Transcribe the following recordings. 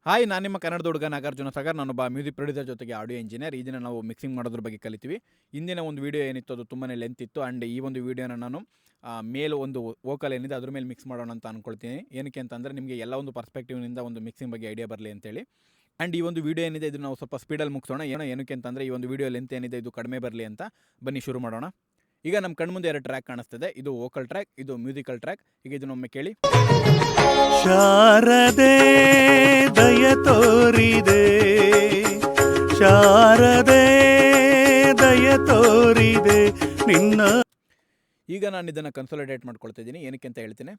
Hi, ನಾನು ನಿಮ್ಮ ಕನ್ನಡದ ಹುಡುಗ ನಾಗಾರ್ಜುನ ಸಾಗರ್. ನಾನೊಬ್ಬ ಮ್ಯೂಸಿಕ್ ಪ್ರೊಡ್ಯೂಸರ್ ಜೊತೆಗೆ ಆಡಿಯೋ ಇಂಜಿನಿಯರ್. ಈ ದಿನ ನಾವು ಮಿಕ್ಸಿಂಗ್ ಮಾಡೋದ್ರ ಬಗ್ಗೆ ಕಲಿತೀವಿ. ಇಂದಿನ ಒಂದು ವೀಡಿಯೋ ಏನಿತ್ತು ಅದು ತುಂಬಾ ಲೆಂತ್ ಇತ್ತು. ಆ್ಯಂಡ್ ಈ ಒಂದು ವೀಡಿಯೋನ ನಾನು ಮೇಲೆ ಒಂದು ವೋಕಲ್ ಏನಿದೆ ಅದ್ರ ಮೇಲೆ ಮಿಕ್ಸ್ ಮಾಡೋಣ ಅಂತ ಅಂದ್ಕೊಳ್ತೀನಿ. ಏನಕ್ಕೆ ಅಂತಂದರೆ ನಿಮಗೆ ಎಲ್ಲ ಒಂದು ಪರ್ಸ್ಪೆಕ್ಟಿವ್ನಿಂದ ಒಂದು ಮಿಕ್ಸಿಂಗ್ ಬಗ್ಗೆ ಐಡಿಯಾ ಬರಲಿ ಅಂತೇಳಿ. ಆ್ಯಂಡ್ ಈ ಒಂದು ವೀಡಿಯೋ ಏನಿದೆ ಇದು ನಾವು ಸ್ವಲ್ಪ ಸ್ಪೀಡಲ್ಲಿ ಮುಗಿಸೋಣ. ಏನಕ್ಕೆ ಅಂತಂದರೆ ಈ ಒಂದು ವೀಡಿಯೋ ಲೆಂತ್ ಏನಿದೆ ಇದು ಕಡಿಮೆ ಬರಲಿ ಅಂತ. ಬನ್ನಿ ಶುರು ಮಾಡೋಣ. ಈಗ ನಮ್ಮ ಕಣ್ಮುಂದೆ 2 ಟ್ರ್ಯಾಕ್ ಕಾಣಿಸ್ತಿದೆ. ಇದು ವೋಕಲ್ ಟ್ರ್ಯಾಕ್, ಇದು ಮ್ಯೂಸಿಕಲ್ ಟ್ರ್ಯಾಕ್. ಈಗ ಇದನ್ನೊಮ್ಮೆ ಕೇಳಿ. ಶಾರದೆ ದಯ ತೋರಿದೆ, ಶಾರದೆ ದಯ ತೋರಿದೆ ನಿನ್ನ. ಈಗ ನಾನು ಇದನ್ನು ಕನ್ಸಾಲಿಡೇಟ್ ಮಾಡ್ಕೊಳ್ತಾ ಇದ್ದೀನಿ. ಏನಕ್ಕೆ ಅಂತ ಹೇಳ್ತೀನಿ.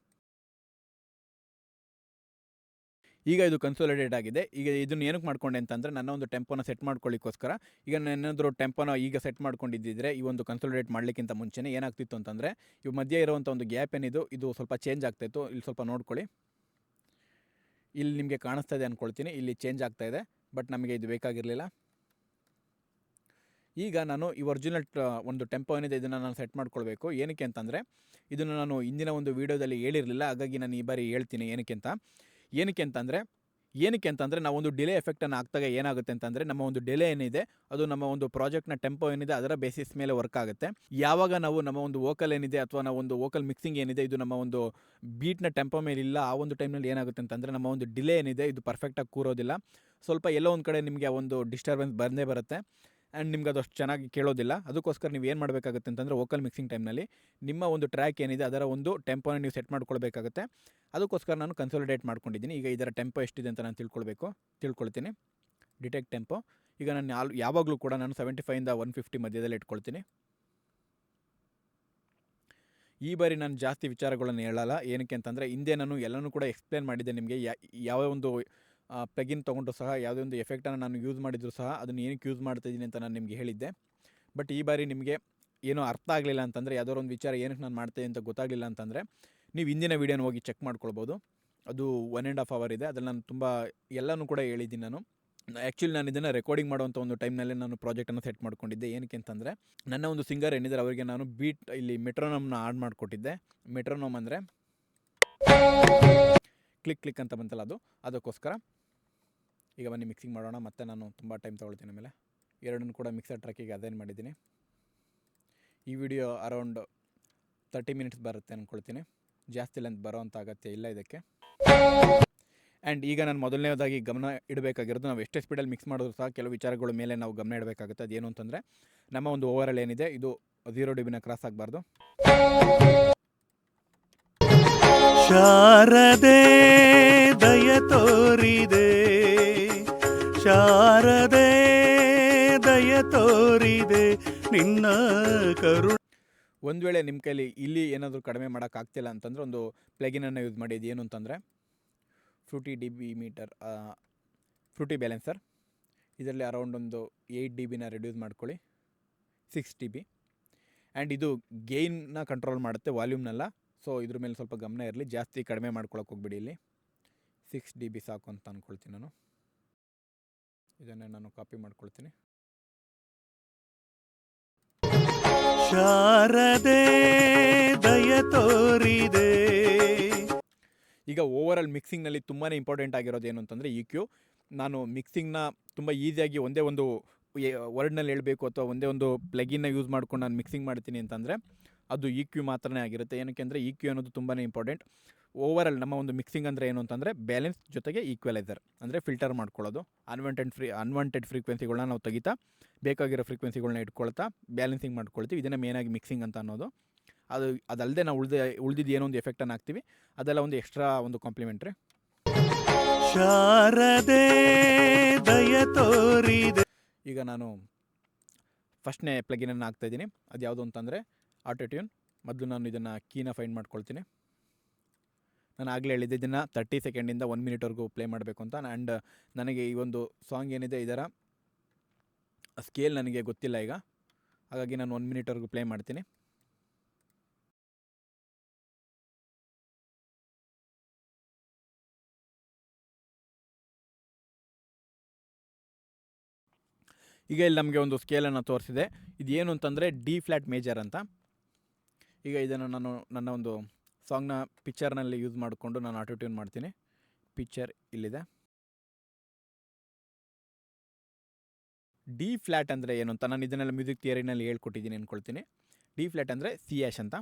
ಈಗ ಇದು ಕನ್ಸಾಲಿಡೇಟ್ ಆಗಿದೆ. ಈಗ ಇದನ್ನು ಏನಕ್ಕೆ ಮಾಡ್ಕೊಂಡೆ ಅಂತಂದರೆ ನನ್ನ ಒಂದು ಟೆಂಪೋನ ಸೆಟ್ ಮಾಡ್ಕೊಳ್ಳಿಕ್ಕೋಸ್ಕರ. ಈಗ ನಾನೇನಾದರೂ ಟೆಂಪೋನ ಈಗ ಸೆಟ್ ಮಾಡ್ಕೊಂಡಿದ್ದಿದ್ರೆ ಈ ಒಂದು ಕನ್ಸಾಲಿಡೇಟ್ ಮಾಡಲಿಕ್ಕಿಂತ ಮುಂಚೆನೇ ಏನಾಗ್ತಿತ್ತು ಅಂತಂದರೆ ಇವು ಮಧ್ಯೆ ಇರುವಂಥ ಒಂದು ಗ್ಯಾಪ್ ಏನಿದು ಇದು ಸ್ವಲ್ಪ ಚೇಂಜ್ ಆಗ್ತಾಯಿತ್ತು. ಇಲ್ಲಿ ಸ್ವಲ್ಪ ನೋಡ್ಕೊಳ್ಳಿ, ಇಲ್ಲಿ ನಿಮಗೆ ಕಾಣಿಸ್ತಾ ಇದೆ ಅಂದ್ಕೊಳ್ತೀನಿ. ಇಲ್ಲಿ ಚೇಂಜ್ ಆಗ್ತಾಯಿದೆ, ಬಟ್ ನಮಗೆ ಇದು ಬೇಕಾಗಿರಲಿಲ್ಲ. ಈಗ ನಾನು ಈ ಒರಿಜಿನಲ್ ಒಂದು ಟೆಂಪೋ ಏನಿದೆ ಇದನ್ನು ನಾನು ಸೆಟ್ ಮಾಡ್ಕೊಳ್ಬೇಕು. ಏನಕ್ಕೆ ಅಂತಂದರೆ ಇದನ್ನು ನಾನು ಇಂದಿನ ಒಂದು ವೀಡಿಯೋದಲ್ಲಿ ಹೇಳಿರಲಿಲ್ಲ. ಹಾಗಾಗಿ ನಾನು ಈ ಬಾರಿ ಹೇಳ್ತೀನಿ ಏನಕ್ಕೆ ಅಂತಂದರೆ ನಾವೊಂದು ಡಿಲೇ ಎಫೆಕ್ಟನ್ನು ಹಾಕ್ದಾಗ ಏನಾಗುತ್ತೆ ಅಂತಂದರೆ ನಮ್ಮ ಒಂದು ಡಿಲೇ ಏನಿದೆ ಅದು ನಮ್ಮ ಒಂದು ಪ್ರಾಜೆಕ್ಟ್ನ ಟೆಂಪೋ ಏನಿದೆ ಅದರ ಬೇಸಿಸ್ ಮೇಲೆ ವರ್ಕ್ ಆಗುತ್ತೆ. ಯಾವಾಗ ನಾವು ನಮ್ಮ ಒಂದು ವೋಕಲ್ ಏನಿದೆ ಅಥವಾ ನಾವು ಒಂದು ವೋಕಲ್ ಮಿಕ್ಸಿಂಗ್ ಏನಿದೆ ಇದು ನಮ್ಮ ಒಂದು ಬೀಟ್ನ ಟೆಂಪೋ ಮೇಲಿಲ್ಲ, ಆ ಒಂದು ಟೈಮ್ನಲ್ಲಿ ಏನಾಗುತ್ತೆ ಅಂತಂದರೆ ನಮ್ಮ ಒಂದು ಡಿಲೇ ಏನಿದೆ ಇದು ಪರ್ಫೆಕ್ಟಾಗಿ ಕೂರೋದಿಲ್ಲ. ಸ್ವಲ್ಪ ಎಲ್ಲೋ ಒಂದು ಕಡೆ ನಿಮಗೆ ಆ ಒಂದು ಡಿಸ್ಟರ್ಬೆನ್ಸ್ ಬಂದೇ ಬರುತ್ತೆ. ಆ್ಯಂಡ್ ನಿಮ್ಗೆ ಅದು ಅಷ್ಟು ಚೆನ್ನಾಗಿ ಕೇಳೋದಿಲ್ಲ. ಅದಕ್ಕೋಸ್ಕರ ನೀವು ಏನು ಮಾಡಬೇಕಾಗುತ್ತೆ ಅಂತಂದರೆ ವೋಕಲ್ ಮಿಕ್ಸಿಂಗ್ ಟೈಮ್ನಲ್ಲಿ ನಿಮ್ಮ ಒಂದು ಟ್ರ್ಯಾಕ್ ಏನಿದೆ ಅದರ ಒಂದು ಟೆಂಪೋನ ನೀವು ಸೆಟ್ ಮಾಡ್ಕೊಳ್ಬೇಕಾಗುತ್ತೆ. ಅದಕ್ಕೋಸ್ಕರ ನಾನು ಕನ್ಸಾಲಿಡೇಟ್ ಮಾಡ್ಕೊಂಡಿದ್ದೀನಿ. ಈಗ ಇದರ ಟೆಂಪೋ ಎಷ್ಟಿದೆ ಅಂತ ನಾನು ತಿಳ್ಕೊಳ್ತೀನಿ. Detect tempo. ಈಗ ನಾನು ಯಾವಾಗಲೂ ಕೂಡ ನಾನು 75ಇಂದ 150 ಮಧ್ಯದಲ್ಲಿ ಇಟ್ಕೊಳ್ತೀನಿ. ಈ ಬಾರಿ ನಾನು ಜಾಸ್ತಿ ವಿಚಾರಗಳನ್ನು ಹೇಳಲ್ಲ. ಏನಕ್ಕೆ ಅಂತಂದರೆ ಹಿಂದೆ ನಾನು ಎಲ್ಲನೂ ಕೂಡ ಎಕ್ಸ್ಪ್ಲೇನ್ ಮಾಡಿದ್ದೆ ನಿಮಗೆ. ಯಾವ ಒಂದು ಪ್ಲಗಿನ್ ತೊಗೊಂಡ್ರು ಸಹ ಯಾವುದೇ ಒಂದು ಎಫೆಕ್ಟನ್ನು ನಾನು ಯೂಸ್ ಮಾಡಿದ್ರು ಸಹ ಅದನ್ನು ಏನಕ್ಕೆ ಯೂಸ್ ಮಾಡ್ತಾಯಿದ್ದೀನಿ ಅಂತ ನಾನು ನಿಮಗೆ ಹೇಳಿದ್ದೆ. ಬಟ್ ಈ ಬಾರಿ ನಿಮಗೆ ಏನೋ ಅರ್ಥ ಆಗಲಿಲ್ಲ ಅಂತಂದರೆ ಯಾವುದೋ ಒಂದು ವಿಚಾರ ಏನಕ್ಕೆ ನಾನು ಮಾಡ್ತಾಯಿದ್ದೀನಿ ಅಂತ ಗೊತ್ತಾಗಲಿಲ್ಲ ಅಂತಂದರೆ ನೀವು ಹಿಂದಿನ ವೀಡಿಯೋನ ಹೋಗಿ ಚೆಕ್ ಮಾಡ್ಕೊಳ್ಬೋದು. ಅದು 1.5 hour ಇದೆ. ಅದ್ರಲ್ಲಿ ನಾನು ತುಂಬ ಎಲ್ಲನೂ ಕೂಡ ಹೇಳಿದ್ದೀನಿ. ಆ್ಯಕ್ಚುಲಿ ನಾನು ಇದನ್ನು ರೆಕಾರ್ಡಿಂಗ್ ಮಾಡುವಂಥ ಒಂದು ಟೈಮ್ನಲ್ಲೇ ನಾನು ಪ್ರಾಜೆಕ್ಟನ್ನು ಸೆಟ್ ಮಾಡ್ಕೊಂಡಿದ್ದೆ. ಏನಕ್ಕೆ ಅಂತಂದರೆ ನನ್ನ ಒಂದು ಸಿಂಗರ್ ಏನಿದ್ದಾರೆ ಅವರಿಗೆ ನಾನು ಬೀಟ್ ಇಲ್ಲಿ ಮೆಟ್ರೋನೋಮ್ನ ಆಡ್ ಮಾಡಿಕೊಟ್ಟಿದ್ದೆ. ಮೆಟ್ರೋನೋಮ್ ಅಂದರೆ ಕ್ಲಿಕ್ ಕ್ಲಿಕ್ ಅಂತ ಬಂತಲ್ಲ ಅದಕ್ಕೋಸ್ಕರ. ಈಗ ಬನ್ನಿ ಮಿಕ್ಸಿಂಗ್ ಮಾಡೋಣ. ಮತ್ತೆ ನಾನು ತುಂಬ ಟೈಮ್ ತೊಗೊಳ್ತೀನಿ. ಆಮೇಲೆ ಎರಡನ್ನೂ ಕೂಡ ಮಿಕ್ಸರ್ ಟ್ರ್ಯಾಕಿಗೆ ಅದೇನು ಮಾಡಿದ್ದೀನಿ. ಈ ವಿಡಿಯೋ ಅರೌಂಡ್ 30 minutes ಬರುತ್ತೆ ಅಂದ್ಕೊಳ್ತೀನಿ. ಜಾಸ್ತಿ ಲೆಂತ್ ಬರೋವಂಥ ಅಗತ್ಯ ಇಲ್ಲ ಇದಕ್ಕೆ. ಆ್ಯಂಡ್ ಈಗ ನಾನು ಮೊದಲನೇದಾಗಿ ಗಮನ ಇಡಬೇಕಾಗಿರೋದು ನಾವು ಎಷ್ಟೇ ಸ್ಪೀಡಲ್ಲಿ ಮಿಕ್ಸ್ ಮಾಡಿದ್ರು ಸಹ ಕೆಲವು ವಿಚಾರಗಳ ಮೇಲೆ ನಾವು ಗಮನ ಇಡಬೇಕಾಗುತ್ತೆ. ಅದೇನು ಅಂತಂದರೆ ನಮ್ಮ ಒಂದು ಓವರಾಲ್ ಏನಿದೆ ಇದು 0 dB ಕ್ರಾಸ್ ಆಗಬಾರ್ದು. ಶಾರದೆ ದಯ ತೋರಿದೆ, ಶಾರದೆ ದಯ ತೋರಿದೆ ನಿನ್ನ ಕರುಣ. ಒಂದು ವೇಳೆ ನಿಮ್ಮ ಕೈಲಿ ಇಲ್ಲಿ ಏನಾದರೂ ಕಡಿಮೆ ಮಾಡೋಕ್ಕಾಗ್ತಿಲ್ಲ ಅಂತಂದರೆ ಒಂದು ಪ್ಲಗಿನನ್ನು ಯೂಸ್ ಮಾಡಿ. ಇದು ಏನು ಅಂತಂದರೆ ಫ್ರೂಟಿ ಬ್ಯಾಲೆನ್ಸರ್. ಇದರಲ್ಲಿ ಅರೌಂಡ್ ಒಂದು 8 dBನ ರೆಡ್ಯೂಸ್ ಮಾಡ್ಕೊಳ್ಳಿ, 6 dB. ಆ್ಯಂಡ್ ಇದು ಗೇಯ್ನ ಕಂಟ್ರೋಲ್ ಮಾಡುತ್ತೆ, ವಾಲ್ಯೂಮ್ನೆಲ್ಲ. ಸೊ ಇದ್ರ ಮೇಲೆ ಸ್ವಲ್ಪ ಗಮನ ಇರಲಿ, ಜಾಸ್ತಿ ಕಡಿಮೆ ಮಾಡ್ಕೊಳಕ್ಕೆ ಹೋಗ್ಬಿಡಿ. ಇಲ್ಲಿ 6 dB ಸಾಕು ಅಂತ ಅಂದ್ಕೊಳ್ತೀನಿ ನಾನು. ಇದನ್ನೇ ನಾನು ಕಾಪಿ ಮಾಡ್ಕೊಳ್ತೀನಿ. ಶಾರದೆ ದಯ ತೋರಿದೆ. ಈಗ ಓವರಾಲ್ ಮಿಕ್ಸಿಂಗ್ನಲ್ಲಿ ತುಂಬಾ ಇಂಪಾರ್ಟೆಂಟ್ ಆಗಿರೋದು ಏನು ಅಂತಂದರೆ EQ. ನಾನು ಮಿಕ್ಸಿಂಗ್ನ ತುಂಬ ಈಸಿಯಾಗಿ ಒಂದೇ ಒಂದು ವರ್ಡ್ನಲ್ಲಿ ಹೇಳಬೇಕು ಅಥವಾ ಒಂದೇ ಒಂದು ಪ್ಲಗಿನ್ನ ಯೂಸ್ ಮಾಡ್ಕೊಂಡು ನಾನು ಮಿಕ್ಸಿಂಗ್ ಮಾಡ್ತೀನಿ ಅಂತಂದರೆ ಅದು EQ ಮಾತ್ರನೇ ಆಗಿರುತ್ತೆ. ಏನಕ್ಕೆ ಅಂದರೆ EQ ಅನ್ನೋದು ತುಂಬಾ ಇಂಪಾರ್ಟೆಂಟ್. ಓವರಾಲ್ ನಮ್ಮ ಒಂದು ಮಿಕ್ಸಿಂಗ್ ಅಂದರೆ ಏನು ಅಂತಂದರೆ ಬ್ಯಾಲೆನ್ಸ್ ಜೊತೆಗೆ ಈಕ್ವಲೈಸರ್ ಅಂದರೆ ಫಿಲ್ಟರ್ ಮಾಡ್ಕೊಳ್ಳೋದು. ಅನ್ವಾಂಟೆಡ್ ಫ್ರೀಕ್ವೆನ್ಸಿಗಳನ್ನ ನಾವು ತೆಗಿತಾ ಬೇಕಾಗಿರೋ ಫ್ರೀಕ್ವೆನ್ಸಿಗಳನ್ನ ಇಟ್ಕೊಳ್ತಾ ಬ್ಯಾಲೆನ್ಸಿಂಗ್ ಮಾಡ್ಕೊಳ್ತೀವಿ. ಇದನ್ನೇ ಮೇನಾಗಿ ಮಿಕ್ಸಿಂಗ್ ಅಂತ ಅನ್ನೋದು. ಅದಲ್ಲದೆ ನಾವು ಉಳಿದಿದ್ದು ಏನೋ ಒಂದು ಎಫೆಕ್ಟನ್ನು ಹಾಕ್ತೀವಿ, ಅದೆಲ್ಲ ಒಂದು ಎಕ್ಸ್ಟ್ರಾ ಒಂದು ಕಾಂಪ್ಲಿಮೆಂಟ್ರಿ. ಶಾರದೆ ದಯ ತೋರಿದೆ. ಈಗ ನಾನು ಫಸ್ಟ್ನೇ ಪ್ಲಗಿನನ್ನು ಹಾಕ್ತಾಯಿದ್ದೀನಿ. ಅದು ಯಾವುದು ಅಂತಂದರೆ ಆಟೋಟ್ಯೂನ್. ಮೊದಲು ನಾನು ಇದನ್ನು ಕೀನ ಫೈಂಡ್ ಮಾಡ್ಕೊಳ್ತೀನಿ. ನಾನು ಆಗಲೇ ಹೇಳಿದ್ದೆ ಇದನ್ನು 30 ಸೆಕೆಂಡಿಂದ 1 minute ಪ್ಲೇ ಮಾಡಬೇಕು ಅಂತ. ಆ್ಯಂಡ್ ನನಗೆ ಈ ಒಂದು ಸಾಂಗ್ ಏನಿದೆ ಇದರ ಸ್ಕೇಲ್ ನನಗೆ ಗೊತ್ತಿಲ್ಲ ಈಗ, ಹಾಗಾಗಿ ನಾನು 1 minute ಪ್ಲೇ ಮಾಡ್ತೀನಿ. ಈಗ ಇಲ್ಲಿ ನಮಗೆ ಒಂದು ಸ್ಕೇಲನ್ನು ತೋರಿಸಿದೆ. ಇದೇನು ಅಂತಂದರೆ ಡಿ ಫ್ಲ್ಯಾಟ್ ಮೇಜರ್ ಅಂತ. ಈಗ ಇದನ್ನು ನಾನು ನನ್ನ ಒಂದು ಸಾಂಗ್ನ ಪಿಕ್ಚರ್ನಲ್ಲಿ ಯೂಸ್ ಮಾಡಿಕೊಂಡು ನಾನು ಆಟೋಟ್ಯೂನ್ ಮಾಡ್ತೀನಿ. ಪಿಕ್ಚರ್ ಇಲ್ಲಿದೆ. ಡಿ ಫ್ಲ್ಯಾಟ್ ಅಂದರೆ ಏನು ಅಂತ ನಾನು ಇದನ್ನೆಲ್ಲ ಮ್ಯೂಸಿಕ್ ಥಿಯರಿನಲ್ಲಿ ಹೇಳ್ಕೊಟ್ಟಿದ್ದೀನಿ ಅಂದ್ಕೊಳ್ತೀನಿ. ಡಿ ಫ್ಲ್ಯಾಟ್ ಅಂದರೆ ಸಿ ಆ್ಯಶ್ ಅಂತ.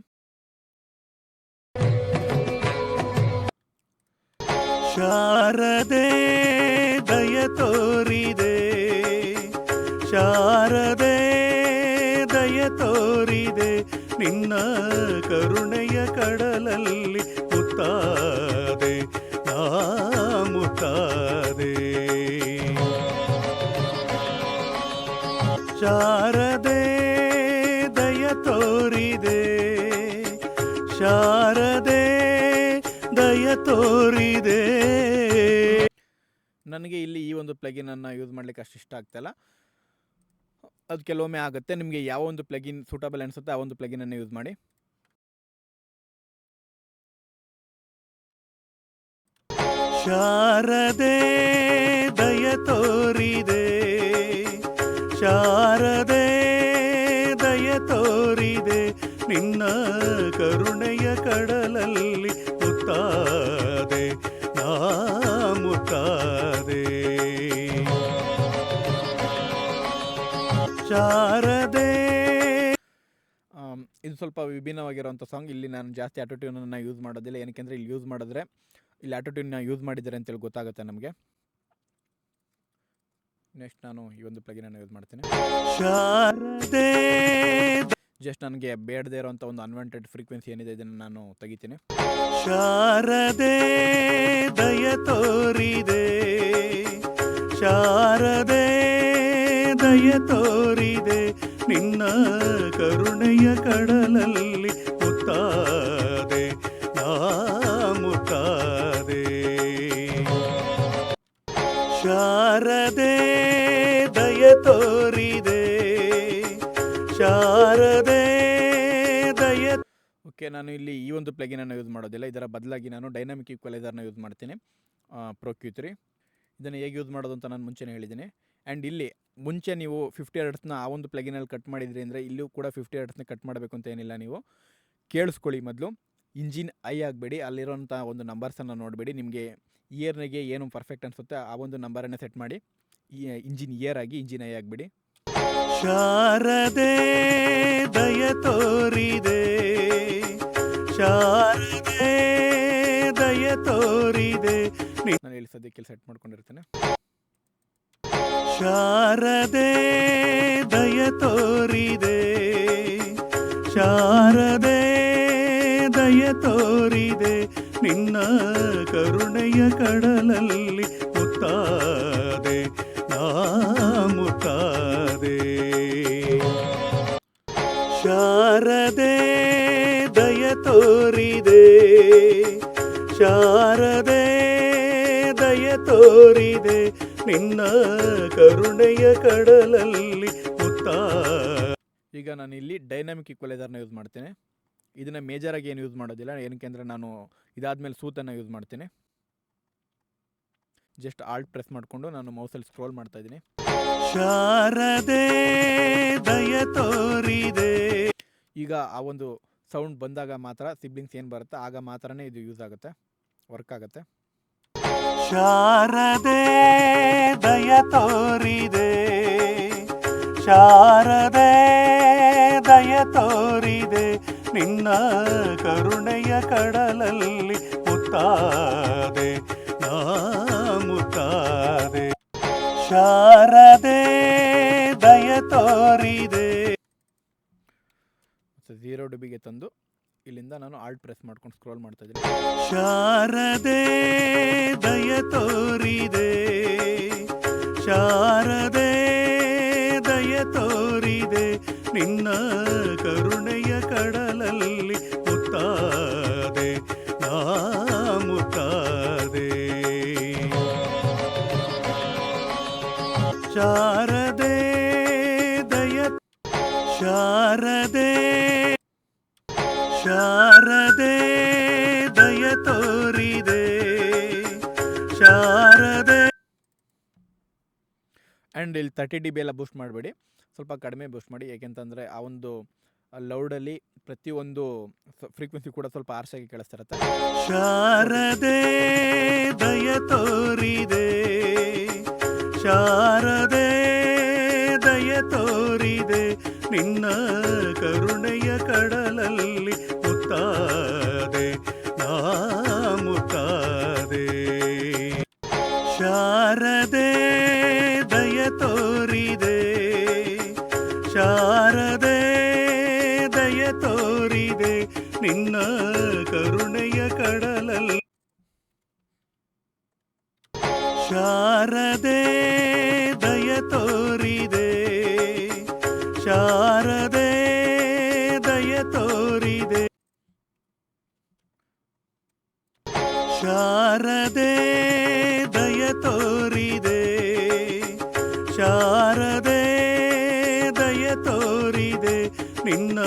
ಶಾರದೆ ದಯ ತೋರಿದೆ, ಶಾರದೆ ದಯ ತೋರಿದೆ, ನಿನ್ನ ಕರುಣೆಯ ಕಡಲಲ್ಲಿ ಮುತ್ತಾದೆ ನಾ ಮುತ್ತಾದೆ. ಶಾರದೆ ದಯ ತೋರಿದೆ, ಶಾರದೆ ದಯ ತೋರಿದೆ. ನನಗೆ ಇಲ್ಲಿ ಈ ಒಂದು ಪ್ಲಗಿನನ್ನು ಯೂಸ್ ಮಾಡಲಿಕ್ಕೆ ಅಷ್ಟು ಇಷ್ಟ ಆಗ್ತಾಯಿಲ್ಲ. ಅದು ಕೆಲವೊಮ್ಮೆ ಆಗುತ್ತೆ. ನಿಮಗೆ ಯಾವ ಒಂದು ಪ್ಲಗಿನ್ ಸೂಟಬಲ್ ಅನಿಸುತ್ತೆ ಆ ಒಂದು ಪ್ಲಗಿನನ್ನು ಯೂಸ್ ಮಾಡಿ. ಶಾರದೆ ದಯ ತೋರಿದೆ, ಶಾರದೆ ದಯ ತೋರಿದೆ, ನಿನ್ನ ಕರುಣೆಯ ಕಡಲಲ್ಲಿ ಮುತ್ತಾದೆ ನಾ ಮುತ್ತಾದೆ. ಶಾರದೆ ಇದು ಸ್ವಲ್ಪ ವಿಭಿನ್ನವಾಗಿರುವಂಥ ಸಾಂಗ್. ಇಲ್ಲಿ ನಾನು ಜಾಸ್ತಿ ಆಟೋಟ್ಯೂನನ್ನು ಯೂಸ್ ಮಾಡೋದಿಲ್ಲ. ಏನಕ್ಕೆಂದರೆ ಇಲ್ಲಿ ಯೂಸ್ ಮಾಡಿದ್ರೆ ಇಲ್ಲಿ ಆಟೋಟ್ಯೂನ್ನ ಯೂಸ್ ಮಾಡಿದ್ದಾರೆ ಅಂತೇಳಿ ಗೊತ್ತಾಗುತ್ತೆ ನಮಗೆ. ನೆಕ್ಸ್ಟ್ ನಾನು ಈ ಒಂದು ಪ್ಲಗಿನನ್ನು ಯೂಸ್ ಮಾಡ್ತೀನಿ. ಶಾರದೆ ಜಸ್ಟ್ ನನಗೆ ಬೇಡದೇ ಇರೋಂಥ ಒಂದು ಅನ್ವಾಂಟೆಡ್ ಫ್ರೀಕ್ವೆನ್ಸಿ ಏನಿದೆ ಇದನ್ನು ನಾನು ತೆಗಿತೀನಿ. ಶಾರದೆ ದಯ ತೋರಿದೆ, ಶಾರದೆ ದಯ ತೋರಿದೆ, ನಿನ್ನ ಕರುಣೆಯ ಕಡಲಲ್ಲಿ ಮುತ್ತಾದೆ ನಾ ಮುತ್ತಾದೆ. ಶಾರದೆ ದಯ ತೋರಿದೆ, ಶಾರದೆ ದಯ. ಓಕೆ, ನಾನು ಇಲ್ಲಿ ಈ ಒಂದು ಪ್ಲಗಿನನ್ನು ಯೂಸ್ ಮಾಡೋದಿಲ್ಲ. ಇದರ ಬದಲಾಗಿ ನಾನು ಡೈನಾಮಿಕ್ ಈಕ್ವಲೈಸರ್ನ ಯೂಸ್ ಮಾಡ್ತೀನಿ, Pro Q3. ಇದನ್ನು ಹೇಗೆ ಯೂಸ್ ಮಾಡೋದು ಅಂತ ನಾನು ಮುಂಚೆನೇ ಹೇಳಿದ್ದೀನಿ. ಆ್ಯಂಡ್ ಇಲ್ಲಿ ಮುಂಚೆ ನೀವು 50 ಹರ್ಟ್ಸ್ನ ಆ ಒಂದು ಪ್ಲಗಿನಲ್ಲಿ ಕಟ್ ಮಾಡಿದ್ರಿ ಅಂದರೆ ಇಲ್ಲೂ ಕೂಡ 50 ಹರ್ಟ್ಸ್ನ ಕಟ್ ಮಾಡಬೇಕು ಅಂತ ಏನಿಲ್ಲ. ನೀವು ಕೇಳಿಸ್ಕೊಳ್ಳಿ ಮೊದಲು. ಇಂಜಿನ್ ಐ ಆಗಬೇಡಿ, ಅಲ್ಲಿರೋಂಥ ಒಂದು ನಂಬರ್ಸನ್ನು ನೋಡಬೇಡಿ. ನಿಮಗೆ ಇಯರ್ನಿಗೆ ಏನು ಪರ್ಫೆಕ್ಟ್ ಅನಿಸುತ್ತೆ ಆ ಒಂದು ನಂಬರನ್ನೇ ಸೆಟ್ ಮಾಡಿ. ಇಂಜಿನ್ ಇಯರ್ ಆಗಿ ಇಂಜಿನ್ ಐ ಆಗಬೇಡಿ. ಶಾರದೆ ದಯ ತೋರಿದೆ, ಶಾರದೆ ದಯ ತೋರಿದೆ, ನಾನು ಇಲ್ಲಿ ಸದ್ಯಕ್ಕೆ ಸೆಟ್ ಮಾಡ್ಕೊಂಡಿರ್ತೇನೆ. ಶಾರದೆ ದಯ ತೋರಿದೆ, ಶಾರದೆ ದಯ ತೋರಿದೆ, ನಿನ್ನ ಕರುಣೆಯ ಕಡಲಲ್ಲಿ ಮುತ್ತಾದೆ ನಾ ಮುತ್ತಾದೆ. ಶಾರದೆ ದಯ ತೋರಿದೆ, ಶಾರದೆ ದಯ ತೋರಿದೆ, ನಿನ್ನ ಕರುಣೆಯ ಕಡಲಲ್ಲಿ ಮುತ್ತಾದೆ. ಈಗ ನಾನು ಇಲ್ಲಿ ಡೈನಾಮಿಕ್ ಈಕ್ವಲೈಸರ್ನ ಯೂಸ್ ಮಾಡ್ತೇನೆ. ಇದನ್ನು ಮೇಜರಾಗಿ ಏನು ಯೂಸ್ ಮಾಡೋದಿಲ್ಲ. ಏನಕ್ಕೆ ಅಂದರೆ ನಾನು ಇದಾದಮೇಲೆ ಸೂತನ್ನು ಯೂಸ್ ಮಾಡ್ತೀನಿ. ಜಸ್ಟ್ ಆಲ್ಟ್ ಪ್ರೆಸ್ ಮಾಡಿಕೊಂಡು ನಾನು ಮೌಸಲ್ಲಿ ಸ್ಕ್ರೋಲ್ ಮಾಡ್ತಾ ಇದ್ದೀನಿ. ಶಾರದೆ ದಯ ತೋರಿದೆ. ಈಗ ಆ ಒಂದು ಸೌಂಡ್ ಬಂದಾಗ ಮಾತ್ರ ಸಿಬ್ಲಿಂಗ್ಸ್ ಏನು ಬರುತ್ತೆ ಆಗ ಮಾತ್ರನೇ ಇದು ಯೂಸ್ ಆಗುತ್ತೆ, ವರ್ಕ್ ಆಗುತ್ತೆ. ಶಾರದೆ ದಯ ತೋರಿದೆ, ಶಾರದೆ ದಯ ತೋರಿದೆ, ನಿನ್ನ ಕರುಣೆಯ ಕಡಲಲ್ಲಿ ಮುತ್ತಾದೆ ನಾ ಮುತ್ತಾದೆ. ಶಾರದೆ ದಯ ತೋರಿದೆ. 0 dBಗೆ ತಂದು ಇಲ್ಲಿಂದ ನಾನು ಆಲ್ಟ್ ಪ್ರೆಸ್ ಮಾಡ್ಕೊಂಡು ಸ್ಕ್ರೋಲ್ ಮಾಡ್ತಾ ಇದ್ದೀನಿ. ಶಾರದೆ ದಯ ತೋರಿದೆ, ಶಾರದೆ ದಯ ತೋರಿದೆ, ನಿನ್ನ ಕರುಣೆಯ ಕಡಲಲ್ಲಿ ಮುತ್ತಾದೆ ನಾ ಮುತ್ತಾದೆ. ಶಾರದೆ ದಯ, ಶಾರದೆ ಶಾರದೆ ದಯ ತೋರಿದೆ, ಶಾರದೆ. ಆ್ಯಂಡ್ ಇಲ್ಲಿ 30 dB ಎಲ್ಲ ಬೂಸ್ಟ್ ಮಾಡಬೇಡಿ, ಸ್ವಲ್ಪ ಕಡಿಮೆ ಬೂಸ್ಟ್ ಮಾಡಿ. ಏಕೆಂತಂದರೆ ಆ ಒಂದು ಲೌಡಲ್ಲಿ ಪ್ರತಿಯೊಂದು ಫ್ರೀಕ್ವೆನ್ಸಿ ಕೂಡ ಸ್ವಲ್ಪ ಆರ್ಸಾಗಿ ಕೇಳಿಸ್ತಿರುತ್ತೆ. ಶಾರದೆ ದಯ ತೋರಿದೆ, ಶಾರದೆ ನಿನ್ನ ಕರುಣೆಯ ಕಡಲಲ್ಲಿ ಮುತ್ತಾದೆ ನಾ ಮುತ್ತಾದೆ. ಶಾರದೆ ದಯ ತೋರಿದೆ, ಶಾರದೆ ದಯ ತೋರಿದೆ, ನಿನ್ನ ಕರುಣೆಯ ಕಡಲಲ್ಲಿ. ಶಾರದೆ ದಯ ತೋರಿದೆ, ಶಾರದೆ ದಯ ತೋರಿದೆ, ಶಾರದೆ ದಯ ತೋರಿದೆ, ಶಾರದೆ ದಯ ತೋರಿದೆ, ನಿನ್ನ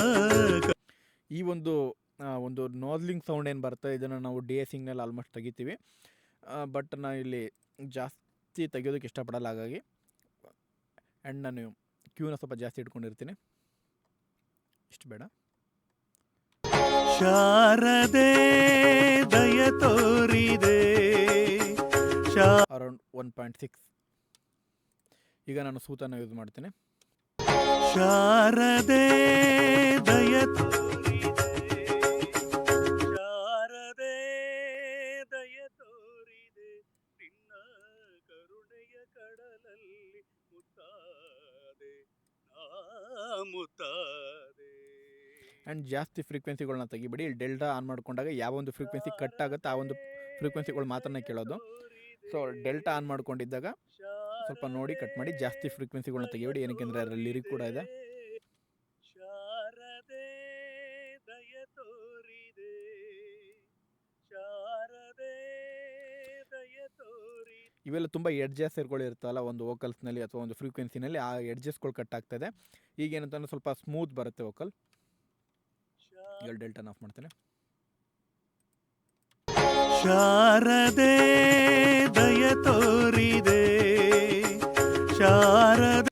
ಈ ಒಂದು ನೋಸ್ಲಿಂಗ್ ಸೌಂಡ್ ಏನು ಬರುತ್ತೆ ಇದನ್ನು ನಾವು ಡಿ ಎ ಸಿಂಗ್ನಲ್ಲಿ ಆಲ್ಮೋಸ್ಟ್ ತೆಗಿತೀವಿ. ಬಟ್ ನಾನು ಇಲ್ಲಿ ಜಾಸ್ತಿ ತೆಗಿಯೋದಕ್ಕೆ ಇಷ್ಟಪಡಲ್ಲ, ಹಾಗಾಗಿ ಆ್ಯಂಡ್ ನಾನು ಕ್ಯೂನ ಸ್ವಲ್ಪ ಜಾಸ್ತಿ ಇಟ್ಕೊಂಡಿರ್ತೀನಿ, ಇಷ್ಟು ಬೇಡ. ಶಾರದೆ ದಯ ತೋರಿದೆ, ಅರೌಂಡ್ 1.6. ಈಗ ನಾನು ಸೂತನ್ನು ಯೂಸ್ ಮಾಡ್ತೀನಿ. ಶಾರದೆ ದಯ ತೋರಿದೆ, ಶಾರದೆ ದಯ ತೋರಿದೆ, ನಿನ್ನ ಕರುಣೆಯ ಕಡಲಲ್ಲಿ ಮುತ್ತಾದೆ ನಾ ಮುತ್ತಾದೆ. ಆ್ಯಂಡ್ ಜಾಸ್ತಿ ಫ್ರೀಕ್ವೆನ್ಸಿಗಳನ್ನ ತೆಗಿಬಿಡಿ. ಇಲ್ಲಿ ಡೆಲ್ಟಾ ಆನ್ ಮಾಡ್ಕೊಂಡಾಗ ಯಾವ ಒಂದು ಫ್ರೀಕ್ವೆನ್ಸಿ ಕಟ್ ಆಗುತ್ತೆ ಆ ಒಂದು ಫ್ರೀಕ್ವೆನ್ಸಿಗಳು ಮಾತ್ರನೇ ಕೇಳೋದು. ಸೊ ಡೆಲ್ಟಾ ಆನ್ ಮಾಡ್ಕೊಂಡಿದ್ದಾಗ ಸ್ವಲ್ಪ ನೋಡಿ ಕಟ್ ಮಾಡಿ, ಜಾಸ್ತಿ ಫ್ರೀಕ್ವೆನ್ಸಿಗಳನ್ನ ತೆಗಿಬೇಡಿ, ಏನಕ್ಕೆ ಅಂದರೆ ಅದರಲ್ಲಿ ಲಿರಿಕ್ ಕೂಡ ಇದೆ. ಶಾರದೆ ದಯ ತೋರಿದೆ, ಶಾರದೆ ದಯ ತೋರಿದೆ. ಇವೆಲ್ಲ ತುಂಬ ಎಡ್ಜಸ್ಗಳು ಇರ್ತಲ್ಲ ಒಂದು ವೋಕಲ್ಸ್ನಲ್ಲಿ ಅಥವಾ ಒಂದು ಫ್ರೀಕ್ವೆನ್ಸಿನಲ್ಲಿ, ಆ ಎಡ್ಜಸ್ಗಳು ಕಟ್ ಆಗ್ತದೆ. ಈಗೇನಂತಂದ್ರೆ ಸ್ವಲ್ಪ ಸ್ಮೂತ್ ಬರುತ್ತೆ ವೋಕಲ್. ಈಗ ಡೆಲ್ಟಾನ ಆಫ್ ಮಾಡ್ತೇನೆ. ಶಾರದೆ ದಯ ತೋರಿದೆ, ಶಾರದೆ.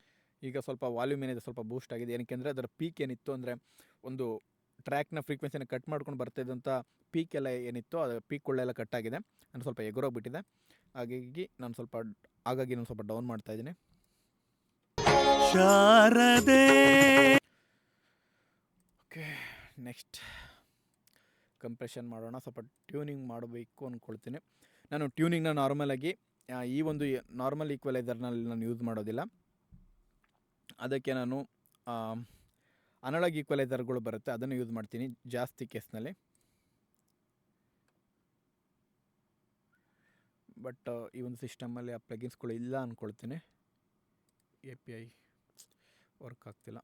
ಈಗ ಸ್ವಲ್ಪ ವಾಲ್ಯೂಮ್ ಏನಿದೆ ಸ್ವಲ್ಪ ಬೂಸ್ಟ್ ಆಗಿದೆ, ಏನಕ್ಕೆ ಅಂದರೆ ಅದರ ಪೀಕ್ ಏನಿತ್ತು ಅಂದರೆ ಒಂದು ಟ್ರ್ಯಾಕ್ನ ಫ್ರೀಕ್ವೆನ್ಸಿನ ಕಟ್ ಮಾಡ್ಕೊಂಡು ಬರ್ತಾಯಿದ್ದಂಥ ಪೀಕ್ ಎಲ್ಲ ಏನಿತ್ತು ಅದು ಪೀಕ್ಗಳೆಲ್ಲ ಕಟ್ ಆಗಿದೆ, ನಾನು ಸ್ವಲ್ಪ ಎಗುರೋಗ್ಬಿಟ್ಟಿದೆ, ಹಾಗಾಗಿ ನಾನು ಸ್ವಲ್ಪ ಡೌನ್ ಮಾಡ್ತಾಯಿದ್ದೀನಿ. ಶಾರದೆ. ಓಕೆ, ನೆಕ್ಸ್ಟ್ ಕಂಪ್ರೆಷನ್ ಮಾಡೋಣ. ಸ್ವಲ್ಪ ಟ್ಯೂನಿಂಗ್ ಮಾಡಬೇಕು ಅಂದ್ಕೊಳ್ತೀನಿ. ನಾನು ಟ್ಯೂನಿಂಗ್ನ ನಾರ್ಮಲಾಗಿ ಈ ಒಂದು ನಾರ್ಮಲ್ ಈಕ್ವಲೈಸರ್ನಲ್ಲಿ ನಾನು ಯೂಸ್ ಮಾಡೋದಿಲ್ಲ, ಅದಕ್ಕೆ ನಾನು ಅನಲಾಗ್ ಈಕ್ವಲೈಸರ್ಗಳು ಬರುತ್ತೆ ಅದನ್ನು ಯೂಸ್ ಮಾಡ್ತೀನಿ ಜಾಸ್ತಿ ಕೇಸ್ನಲ್ಲಿ. ಬಟ್ ಈ ಒಂದು ಸಿಸ್ಟಮಲ್ಲಿ ಆ ಪ್ಲಗಿನ್ಸ್ಗಳು ಇಲ್ಲ ಅಂದ್ಕೊಳ್ತೀನಿ, API ವರ್ಕ್ ಆಗ್ತಿಲ್ಲ.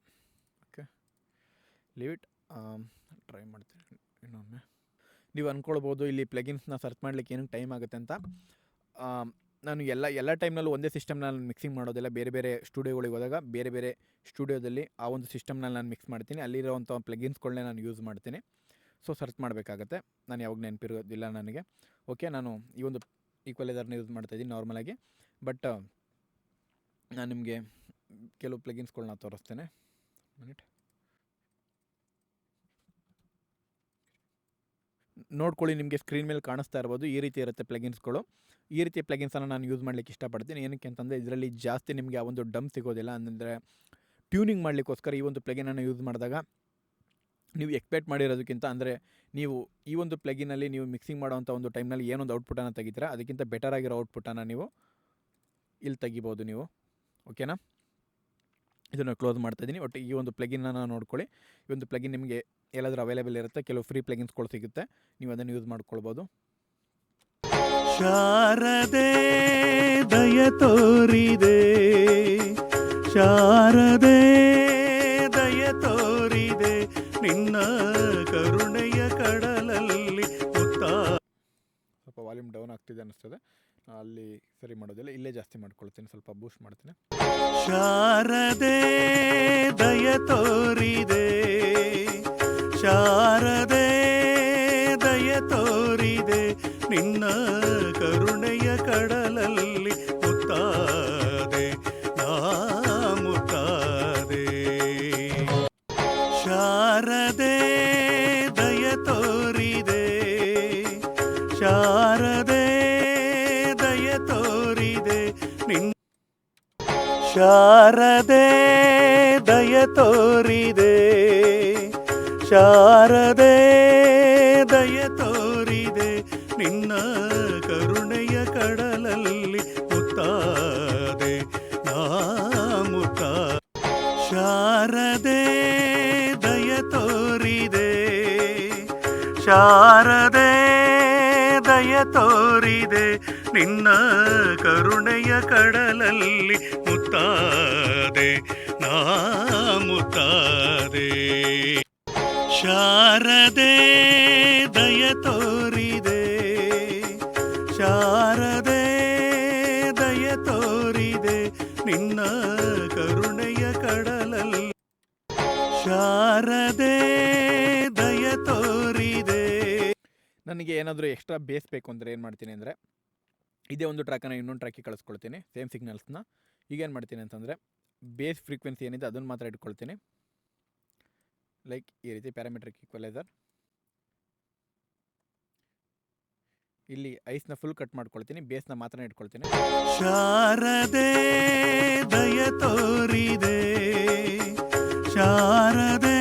Okay, leave it. ಟ್ರೈ ಮಾಡ್ತೀನಿ ಇನ್ನೊಮ್ಮೆ. ನೀವು ಅಂದ್ಕೊಳ್ಬೋದು ಇಲ್ಲಿ ಪ್ಲಗಿನ್ಸ್ನ ಸರ್ಚ್ ಮಾಡಲಿಕ್ಕೆ ಏನಕ್ಕೆ ಟೈಮ್ ಆಗುತ್ತೆ ಅಂತ. ನಾನು ಎಲ್ಲ ಟೈಮ್ನಲ್ಲೂ ಒಂದೇ ಸಿಸ್ಟಮ್ನ ನಾನು ಮಿಕ್ಸಿಂಗ್ ಮಾಡೋದಿಲ್ಲ. ಬೇರೆ ಬೇರೆ ಸ್ಟುಡಿಯೋಗಳಿಗೆ ಹೋದಾಗ ಬೇರೆ ಬೇರೆ ಸ್ಟುಡಿಯೋದಲ್ಲಿ ಆ ಒಂದು ಸಿಸ್ಟಮ್ನಲ್ಲಿ ನಾನು ಮಿಕ್ಸ್ ಮಾಡ್ತೀನಿ, ಅಲ್ಲಿರೋವಂಥ ಪ್ಲಗಿನ್ಸ್ಗಳನ್ನೇ ನಾನು ಯೂಸ್ ಮಾಡ್ತೀನಿ. ಸೊ ಸರ್ಚ್ ಮಾಡಬೇಕಾಗತ್ತೆ, ನಾನು ಯಾವಾಗ ನೆನಪಿರೋದಿಲ್ಲ ನನಗೆ. ಓಕೆ, ನಾನು ಈ ಒಂದು ಈಕ್ವಲೈಸರ್ನ ಯೂಸ್ ಮಾಡ್ತಾಯಿದ್ದೀನಿ ನಾರ್ಮಲಾಗಿ. ಬಟ್ ನಾನು ನಿಮಗೆ ಕೆಲವು ಪ್ಲಗಿನ್ಸ್ಗಳನ್ನ ತೋರಿಸ್ತೇನೆ. ಮಿನಿಟ್ ನೋಡ್ಕೊಳ್ಳಿ, ನಿಮಗೆ ಸ್ಕ್ರೀನ್ ಮೇಲೆ ಕಾಣಿಸ್ತಾ ಇರ್ಬೋದು, ಈ ರೀತಿ ಇರುತ್ತೆ ಪ್ಲಗಿನ್ಸ್ಗಳು. ಈ ರೀತಿಯ ಪ್ಲಗಿನ್ಸನ್ನು ನಾನು ಯೂಸ್ ಮಾಡಲಿಕ್ಕೆ ಇಷ್ಟಪಡ್ತೀನಿ. ಏನಕ್ಕೆ ಅಂತಂದರೆ ಇದರಲ್ಲಿ ಜಾಸ್ತಿ ನಿಮಗೆ ಆ ಒಂದು ಡಮ್ ಸಿಗೋದಿಲ್ಲ. ಅಂದರೆ ಟ್ಯೂನಿಂಗ್ ಮಾಡಲಿಕ್ಕೋಸ್ಕರ ಈ ಒಂದು ಪ್ಲಗಿನನ್ನು ಯೂಸ್ ಮಾಡಿದಾಗ ನೀವು ಎಕ್ಸ್ಪೆಕ್ಟ್ ಮಾಡಿರೋದಕ್ಕಿಂತ, ಅಂದರೆ ನೀವು ಈ ಒಂದು ಪ್ಲಗಿನಲ್ಲಿ ನೀವು ಮಿಕ್ಸಿಂಗ್ ಮಾಡೋವಂಥ ಒಂದು ಟೈಮ್ನಲ್ಲಿ ಏನೊಂದು ಔಟ್ಪುಟನ್ನು ತೆಗಿತೀರಾ ಅದಕ್ಕಿಂತ ಬೆಟರ್ ಆಗಿರೋ ಔಟ್ಪುಟನ್ನು ನೀವು ಇಲ್ಲಿ ತೆಗಿಬೋದು ನೀವು. ಓಕೆನಾ, ಇದನ್ನು ಕ್ಲೋಸ್ ಮಾಡ್ತಾಯಿದ್ದೀನಿ. ಒಟ್ಟು ಈ ಒಂದು ಪ್ಲಗಿನನ್ನು ನೋಡ್ಕೊಳ್ಳಿ. ಈ ಒಂದು ಪ್ಲಗಿನ್ ನಿಮಗೆ ಎಲ್ಲಾದರೂ ಅವೈಲೇಬಲ್ ಇರುತ್ತೆ, ಕೆಲವು ಫ್ರೀ ಪ್ಲಗಿನ್ಸ್ಗಳು ಸಿಗುತ್ತೆ, ನೀವು ಅದನ್ನು ಯೂಸ್ ಮಾಡ್ಕೊಳ್ಬೋದು. ಶಾರದೆ ದಯ ತೋರಿದೆ, ಶಾರದೆ ದಯ ತೋರಿದೆ, ನಿನ್ನ ಕರುಣೆಯ ಕಡಲಲ್ಲಿ ಸ್ವಲ್ಪ ವಾಲ್ಯೂಮ್ ಡೌನ್ ಆಗ್ತಿದೆ ಅನ್ನಿಸ್ತದೆ, ಅಲ್ಲಿ ಸರಿ ಮಾಡೋದಿಲ್ಲ, ಇಲ್ಲೇ ಜಾಸ್ತಿ ಮಾಡ್ಕೊಳ್ತೀನಿ, ಸ್ವಲ್ಪ ಬೂಸ್ಟ್ ಮಾಡ್ತೀನಿ. ಶಾರದೆ ದಯ ತೋರಿದೆ, ಶಾರದೆ ದಯ ತೋರಿದೆ, ನಿನ್ನ ಕರುಣೆಯ ಕಡಲಲ್ಲಿ ಮುತ್ತಾದೆ ನಾ ಮುತ್ತಾದೆ. ಶಾರದೆ ದಯ ತೋರಿದೆ, ಶಾರದೆ ದಯ ತೋರಿದೆ, ನಿನ್ನ ಶಾರದೆ ದಯ ತೋರಿದೆ, ಶಾರದೆ ದಯ ತೋರಿದೆ, ನಿನ್ನ ಕರುಣೆಯ ಕಡಲಲ್ಲಿ ಮುತ್ತಾದೆ ನಾ ಮುತ್ತ. ಶಾರದೆ ದಯ ತೋರಿದೆ, ಶಾರದೆ ದಯ ತೋರಿದೆ, ನಿನ್ನ ಕರುಣೆಯ ಕಡಲಲ್ಲಿ ಮುತ್ತಾದೆ ನಾ ಮುತ್ತಾದೆ. ಶಾರದೆ ದಯ ತೋರಿದೆ, ಶಾರದೆ ದಯ ತೋರಿದೆ, ನಿನ್ನ ಕರುಣೆಯ ಕಡಲಲ್ಲಿ. ಶಾರದೆ ದಯ ತೋರಿದೆ. ನನಗೆ ಏನಾದರೂ ಎಕ್ಸ್ಟ್ರಾ ಬೇಸ್ ಬೇಕು ಅಂದರೆ ಏನು ಮಾಡ್ತೀನಿ ಅಂದರೆ, ಇದೇ ಒಂದು ಟ್ರ್ಯಾಕನ್ನು ಇನ್ನೊಂದು ಟ್ರ್ಯಾಕಿಗೆ ಕಳಿಸ್ಕೊಳ್ತೀನಿ, ಸೇಮ್ ಸಿಗ್ನಲ್ಸ್ನ. ಈಗೇನು ಮಾಡ್ತೀನಿ ಅಂತಂದರೆ, ಬೇಸ್ ಫ್ರೀಕ್ವೆನ್ಸಿ ಏನಿದೆ ಅದನ್ನು ಮಾತ್ರ ಇಟ್ಕೊಳ್ತೀನಿ. ಲೈಕ್ ಈ ರೀತಿ ಪ್ಯಾರಾಮೆಟ್ರಿಕ್ ಈಕ್ವಲೈಸರ್. ಇಲ್ಲಿ ಐಸ್ನ ಫುಲ್ ಕಟ್ ಮಾಡ್ಕೊಳ್ತೀನಿ, ಬೇಸ್ನ ಮಾತ್ರ ಇಟ್ಕೊಳ್ತೀನಿ. ಶಾರದೆ ದಯ ತೋರಿದೆ, ಶಾರದೆ